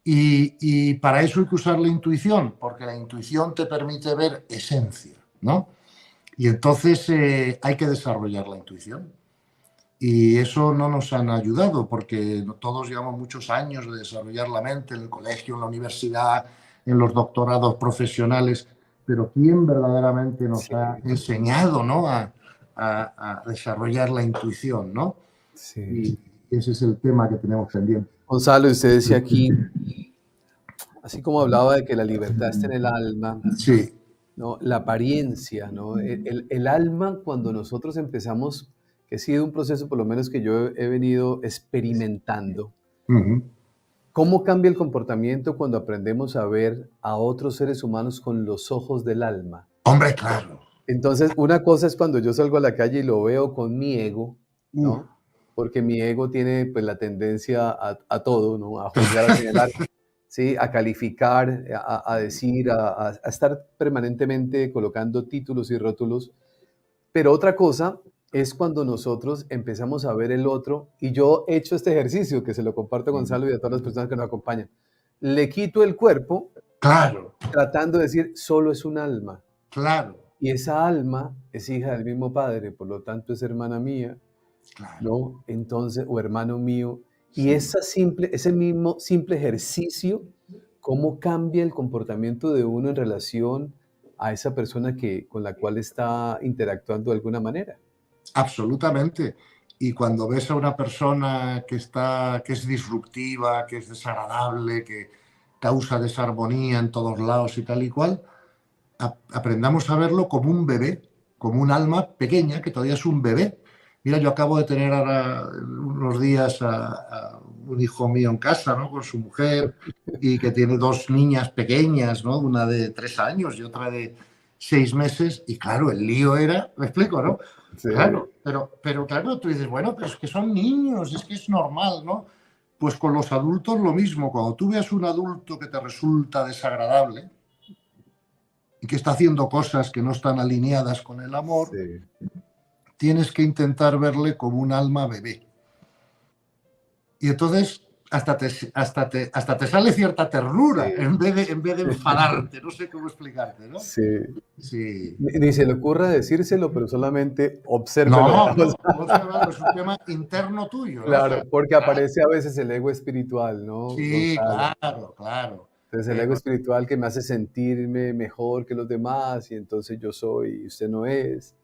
Y para eso hay que usar la intuición, porque la intuición te permite ver esencia, ¿no? Y entonces hay que desarrollar la intuición. Y eso no nos han ayudado, porque todos llevamos muchos años de desarrollar la mente en el colegio, en la universidad, en los doctorados profesionales, pero ¿quién verdaderamente nos sí, ha enseñado, ¿no? A desarrollar la intuición, ¿no? sí. Y ese es el tema que tenemos pendiente. Gonzalo, usted decía aquí, así como hablaba de que la libertad está en el alma, Sí. ¿no? La apariencia, ¿no? El alma, cuando nosotros empezamos, que ha sido un proceso por lo menos que yo he venido experimentando, Uh -huh. ¿Cómo cambia el comportamiento cuando aprendemos a ver a otros seres humanos con los ojos del alma? Hombre, claro. Entonces, una cosa es cuando yo salgo a la calle y lo veo con mi ego, Uh, ¿no? Porque mi ego tiene, pues, la tendencia a todo, ¿no? A juzgar, a señalar, ¿sí? A calificar, a decir, a estar permanentemente colocando títulos y rótulos. Pero otra cosa es cuando nosotros empezamos a ver el otro, y yo he hecho este ejercicio que se lo comparto a Gonzalo y a todas las personas que nos acompañan. Le quito el cuerpo claro, tratando de decir, solo es un alma. claro, Y esa alma es hija del mismo padre, por lo tanto es hermana mía, claro. ¿no? Entonces, o hermano mío. Y Sí. ese mismo simple ejercicio, cómo cambia el comportamiento de uno en relación a esa persona con la cual está interactuando de alguna manera. Absolutamente. Y cuando ves a una persona que es disruptiva, que es desagradable, que causa desarmonía en todos lados y tal y cual, aprendamos a verlo como un bebé, como un alma pequeña que todavía es un bebé. Mira, yo acabo de tener ahora unos días a un hijo mío en casa, ¿no? Con su mujer y que tiene dos niñas pequeñas, ¿no? Una de 3 años y otra de 6 meses. Y claro, el lío era, me explico, ¿no? Sí, Claro, pero claro, tú dices, bueno, pero es que son niños, es que es normal, ¿no? Pues con los adultos lo mismo. Cuando tú veas un adulto que te resulta desagradable y que está haciendo cosas que no están alineadas con el amor, sí. tienes que intentar verle como un alma bebé. Y entonces hasta te sale cierta ternura Sí, en vez de enfadarte. No sé cómo explicarte, ¿no? sí. Sí. Ni se le ocurra decírselo, pero solamente obsérvelo. No, no, no sé, es un tema interno tuyo, ¿no? O sea, Claro, porque aparece a veces el ego espiritual, ¿no, sí, Gonzalo? claro, claro. Entonces, el ego espiritual que me hace sentirme mejor que los demás, y entonces yo soy y usted no es.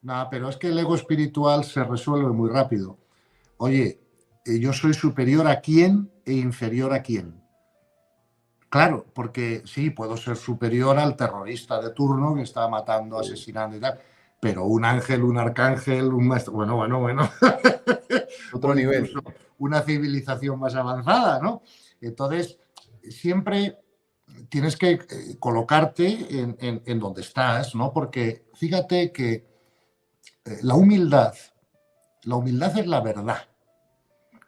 No, pero es que el ego espiritual se resuelve muy rápido. Oye, yo soy superior a quién e inferior a quién. Claro, porque sí, puedo ser superior al terrorista de turno que está matando, Sí, asesinando y tal, pero un ángel, un arcángel, un maestro, bueno, otro o incluso nivel. una civilización más avanzada, ¿no? Entonces, siempre tienes que colocarte en donde estás, ¿no? Porque fíjate que la humildad es la verdad,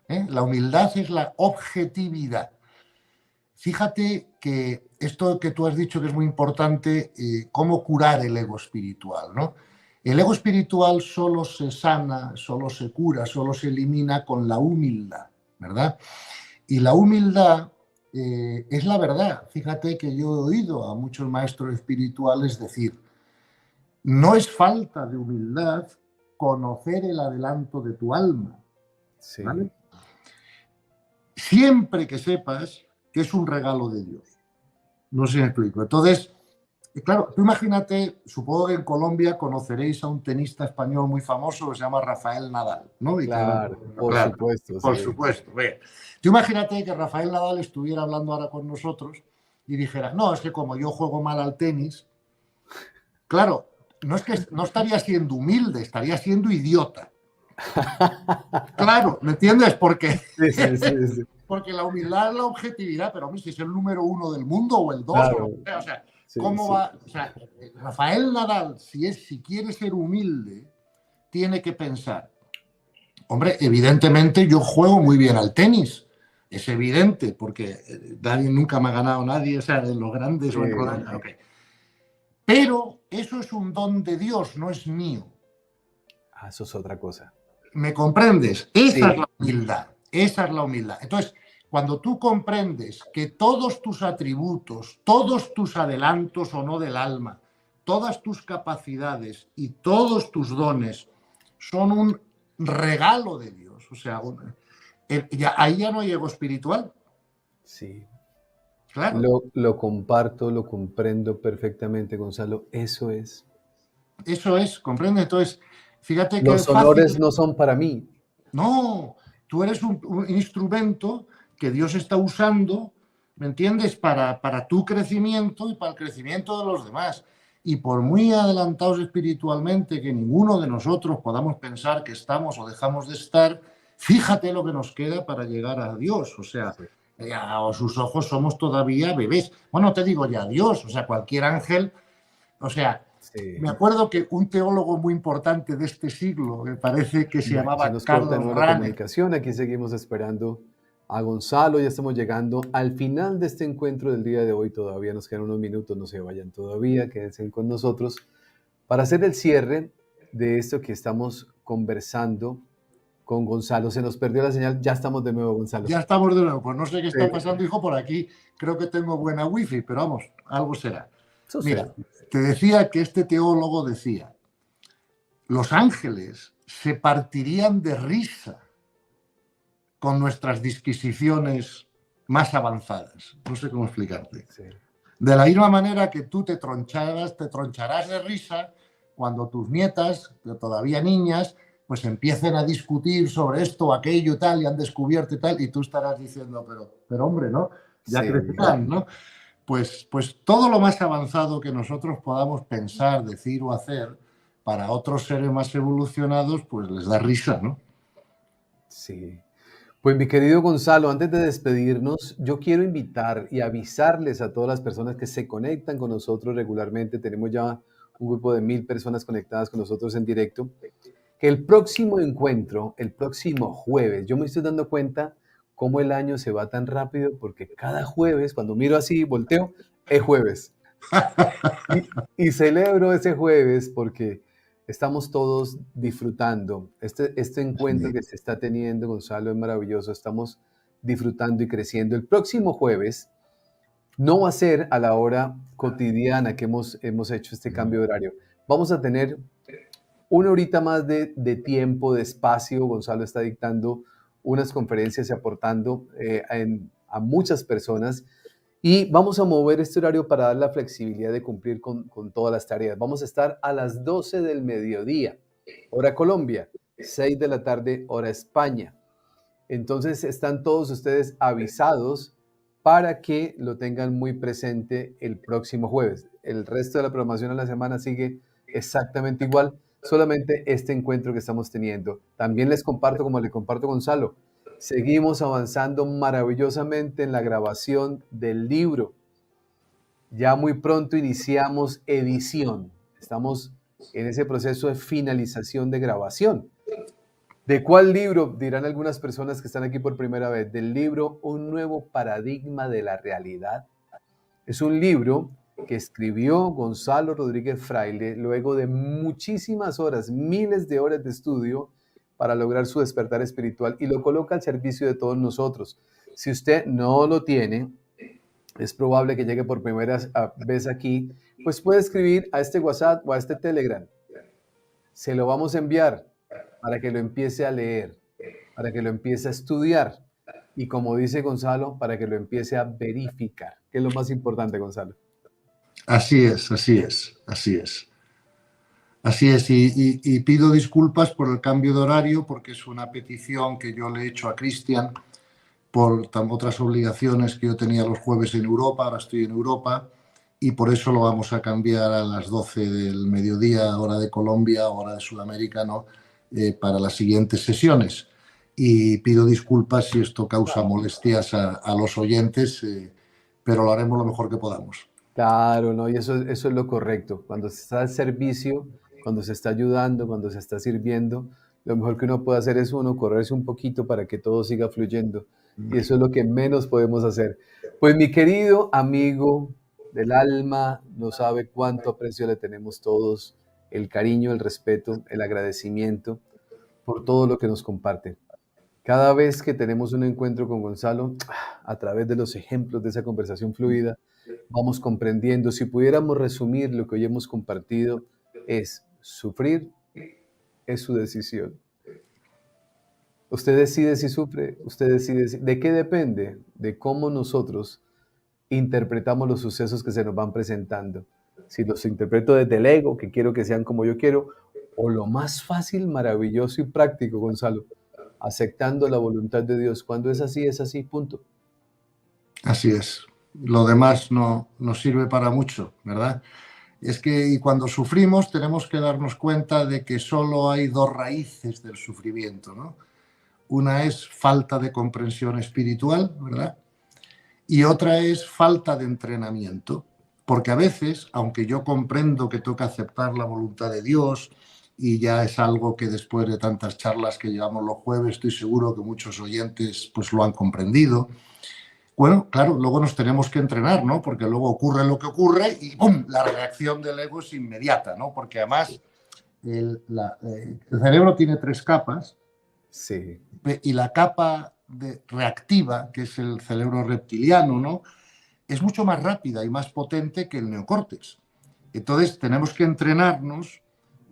¿eh? La humildad es la objetividad. Fíjate que esto que tú has dicho que es muy importante, cómo curar el ego espiritual, ¿no? El ego espiritual solo se sana, solo se cura, solo se elimina con la humildad, ¿verdad? Y la humildad es la verdad. Fíjate que yo he oído a muchos maestros espirituales decir, no es falta de humildad conocer el adelanto de tu alma, ¿vale? Sí, Siempre que sepas que es un regalo de Dios. No sé si me explico. Entonces, claro, tú imagínate, supongo que en Colombia conoceréis a un tenista español muy famoso que se llama Rafael Nadal, ¿no? Y que claro, por claro, supuesto, por sí. supuesto. Ve. Tú imagínate que Rafael Nadal estuviera hablando ahora con nosotros y dijera, no, es que como yo juego mal al tenis, claro, no es que no estaría siendo humilde, estaría siendo idiota. Claro, ¿me entiendes? Porque Sí, sí, sí, sí. Porque la humildad es la objetividad, pero hombre, si es el número uno del mundo o el dos o lo Claro, que sea, o sea, sí, ¿cómo sí. va? O sea, Rafael Nadal, si quiere ser humilde, tiene que pensar, hombre, evidentemente yo juego muy bien al tenis, es evidente, porque nadie nunca me ha ganado nadie, o sea, de los grandes Sí. o en Roland, okay. Pero eso es un don de Dios, no es mío. Ah, eso es otra cosa. ¿Me comprendes? Esa es Sí, la humildad, esa es la humildad. Entonces, cuando tú comprendes que todos tus atributos, todos tus adelantos o no del alma, todas tus capacidades y todos tus dones son un regalo de Dios, o sea, ahí ya no hay ego espiritual, sí. claro, Lo comparto, lo comprendo perfectamente, Gonzalo. Eso es. eso es, ¿comprendes? Entonces, fíjate que Los fácil. honores no son para mí. No, tú eres un instrumento que Dios está usando, ¿me entiendes? Para tu crecimiento y para el crecimiento de los demás. Y por muy adelantados espiritualmente que ninguno de nosotros podamos pensar que estamos o dejamos de estar, fíjate lo que nos queda para llegar a Dios. O sea, Sí. A sus ojos somos todavía bebés. Bueno, te digo ya Dios, o sea, cualquier ángel, o sea, Sí. me acuerdo que un teólogo muy importante de este siglo, me parece que se Bueno, se llamaba nos corta de Carlos nuevo la Rahner. comunicación. Aquí seguimos esperando a Gonzalo. Ya estamos llegando al final de este encuentro del día de hoy. Todavía nos quedan unos minutos, no se vayan todavía, quédense con nosotros para hacer el cierre de esto que estamos conversando con Gonzalo. Se nos perdió la señal, ya estamos de nuevo, Gonzalo. Ya estamos de nuevo, pues no sé qué está Sí, pasando, hijo, por aquí creo que tengo buena wifi, pero vamos, algo será. sucede. Mira, te decía que este teólogo decía, los ángeles se partirían de risa con nuestras disquisiciones más avanzadas. No sé cómo explicarte. Sí. De la misma manera que tú te troncharás de risa cuando tus nietas, todavía niñas, pues empiecen a discutir sobre esto o aquello y tal, y han descubierto y tal, y tú estarás diciendo, pero hombre, ¿no? Ya Sí. crecerán, ¿no? Pues todo lo más avanzado que nosotros podamos pensar, decir o hacer, para otros seres más evolucionados, pues les da risa, ¿no? Sí. Pues mi querido Gonzalo, antes de despedirnos, yo quiero invitar y avisarles a todas las personas que se conectan con nosotros regularmente. Tenemos ya un grupo de 1000 personas conectadas con nosotros en directo. Que el próximo encuentro, el próximo jueves, yo me estoy dando cuenta cómo el año se va tan rápido porque cada jueves, cuando miro así, volteo, es jueves. Y celebro ese jueves porque estamos todos disfrutando. Este encuentro que se está teniendo, Gonzalo, es maravilloso. Estamos disfrutando y creciendo. El próximo jueves no va a ser a la hora cotidiana que hemos hecho este cambio de horario. Vamos a tener una horita más de tiempo, de espacio. Gonzalo está dictando unas conferencias y aportando a muchas personas. Y vamos a mover este horario para dar la flexibilidad de cumplir con todas las tareas. Vamos a estar a las 12 del mediodía, hora Colombia, 6 de la tarde, hora España. Entonces están todos ustedes avisados para que lo tengan muy presente el próximo jueves. El resto de la programación de la semana sigue exactamente igual, solamente este encuentro que estamos teniendo. También les comparto, como le comparto a Gonzalo, seguimos avanzando maravillosamente en la grabación del libro. Ya muy pronto iniciamos edición. Estamos en ese proceso de finalización de grabación. ¿De cuál libro? Dirán algunas personas que están aquí por primera vez. Del libro Un nuevo paradigma de la realidad. Es un libro que escribió Gonzalo Rodríguez Fraile luego de muchísimas horas, miles de horas de estudio para lograr su despertar espiritual y lo coloca al servicio de todos nosotros. Si usted no lo tiene, es probable que llegue por primera vez aquí, pues puede escribir a este WhatsApp o a este Telegram. Se lo vamos a enviar para que lo empiece a leer, para que lo empiece a estudiar y, como dice Gonzalo, para que lo empiece a verificar, que es lo más importante, Gonzalo. Así es, así es, así es. Así es, y pido disculpas por el cambio de horario porque es una petición que yo le he hecho a Cristian por otras obligaciones que yo tenía los jueves en Europa, ahora estoy en Europa y por eso lo vamos a cambiar a las 12 del mediodía, hora de Colombia, hora de Sudamérica, ¿no? Para las siguientes sesiones. Y pido disculpas si esto causa molestias a los oyentes, pero lo haremos lo mejor que podamos. Claro, ¿no? Y eso es lo correcto. Cuando se está al servicio, cuando se está ayudando, cuando se está sirviendo, lo mejor que uno puede hacer es uno correrse un poquito para que todo siga fluyendo. Y eso es lo que menos podemos hacer. Pues mi querido amigo del alma, no sabe cuánto aprecio le tenemos todos, el cariño, el respeto, el agradecimiento por todo lo que nos comparte. Cada vez que tenemos un encuentro con Gonzalo, a través de los ejemplos de esa conversación fluida, vamos comprendiendo. Si pudiéramos resumir lo que hoy hemos compartido, es sufrir es su decisión. Usted decide si sufre, usted decide ¿de qué depende? De cómo nosotros interpretamos los sucesos que se nos van presentando. Si los interpreto desde el ego, que quiero que sean como yo quiero, o lo más fácil, maravilloso y práctico, Gonzalo, aceptando la voluntad de Dios. Cuando es así, punto. Así es. Lo demás no sirve para mucho, ¿verdad? Es que y cuando sufrimos tenemos que darnos cuenta de que solo hay dos raíces del sufrimiento, ¿no? Una es falta de comprensión espiritual, ¿verdad? y otra es falta de entrenamiento. Porque a veces, aunque yo comprendo que toca aceptar la voluntad de Dios, y ya es algo que después de tantas charlas que llevamos los jueves, estoy seguro que muchos oyentes pues lo han comprendido. Bueno, claro, luego nos tenemos que entrenar, ¿no? Porque luego ocurre lo que ocurre y ¡pum! La reacción del ego es inmediata, ¿no? Porque además el cerebro tiene 3 capas. Sí. Y la capa reactiva, que es el cerebro reptiliano, ¿no? Es mucho más rápida y más potente que el neocórtex. Entonces tenemos que entrenarnos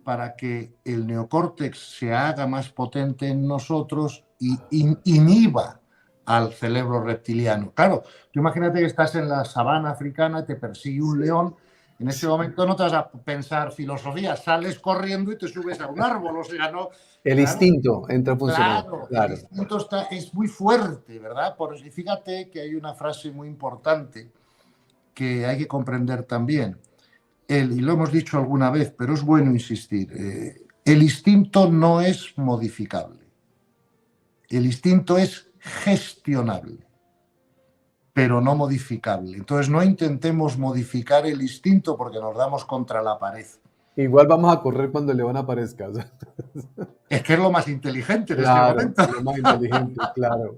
para que el neocórtex se haga más potente en nosotros y inhiba al cerebro reptiliano. Claro, tú imagínate que estás en la sabana africana, te persigue un león, en ese momento no te vas a pensar filosofía, sales corriendo y te subes a un árbol, o sea, no... El Claro, instinto entra a funcionar. claro, el Claro. instinto es muy fuerte, ¿verdad? Y fíjate que hay una frase muy importante que hay que comprender también. Y lo hemos dicho alguna vez, pero es bueno insistir. El instinto no es modificable. El instinto es gestionable, pero no modificable. Entonces no intentemos modificar el instinto porque nos damos contra la pared. Igual vamos a correr cuando el león aparezca. O sea, Es que es lo más inteligente en este claro, momento. lo más inteligente, claro.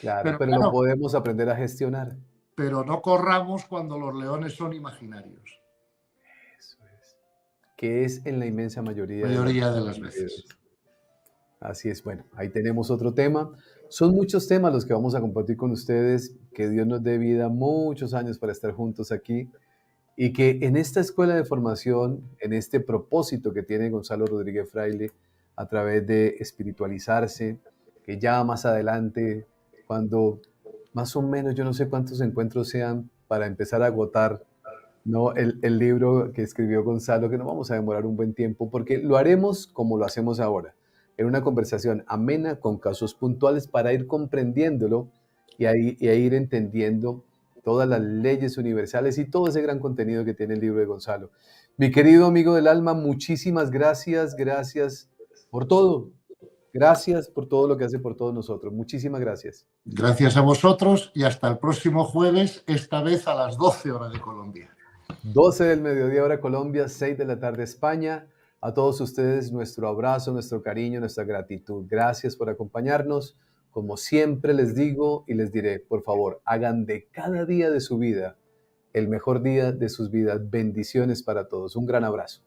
Claro, Pero pero lo claro, podemos aprender a gestionar. pero no corramos cuando los leones son imaginarios. Eso es. Que es en la inmensa mayoría Mayoría de las veces. veces. Así es, bueno, ahí tenemos otro tema. Son muchos temas los que vamos a compartir con ustedes. Que Dios nos dé vida muchos años para estar juntos aquí. Y que en esta escuela de formación, en este propósito que tiene Gonzalo Rodríguez Fraile a través de espiritualizarse, que ya más adelante, cuando más o menos yo no sé cuántos encuentros sean para empezar a agotar, ¿no? El libro que escribió Gonzalo, que no vamos a demorar un buen tiempo, porque lo haremos como lo hacemos ahora, en una conversación amena con casos puntuales para ir comprendiéndolo y a ir entendiendo todas las leyes universales y todo ese gran contenido que tiene el libro de Gonzalo. Mi querido amigo del alma, muchísimas gracias, gracias por todo. Gracias por todo lo que hace por todos nosotros. Muchísimas gracias. Gracias a vosotros y hasta el próximo jueves, esta vez a las 12 horas de Colombia. 12 del mediodía hora Colombia, 6 de la tarde España. A todos ustedes nuestro abrazo, nuestro cariño, nuestra gratitud. Gracias por acompañarnos. Como siempre les digo y les diré, por favor, hagan de cada día de su vida el mejor día de sus vidas. Bendiciones para todos. Un gran abrazo.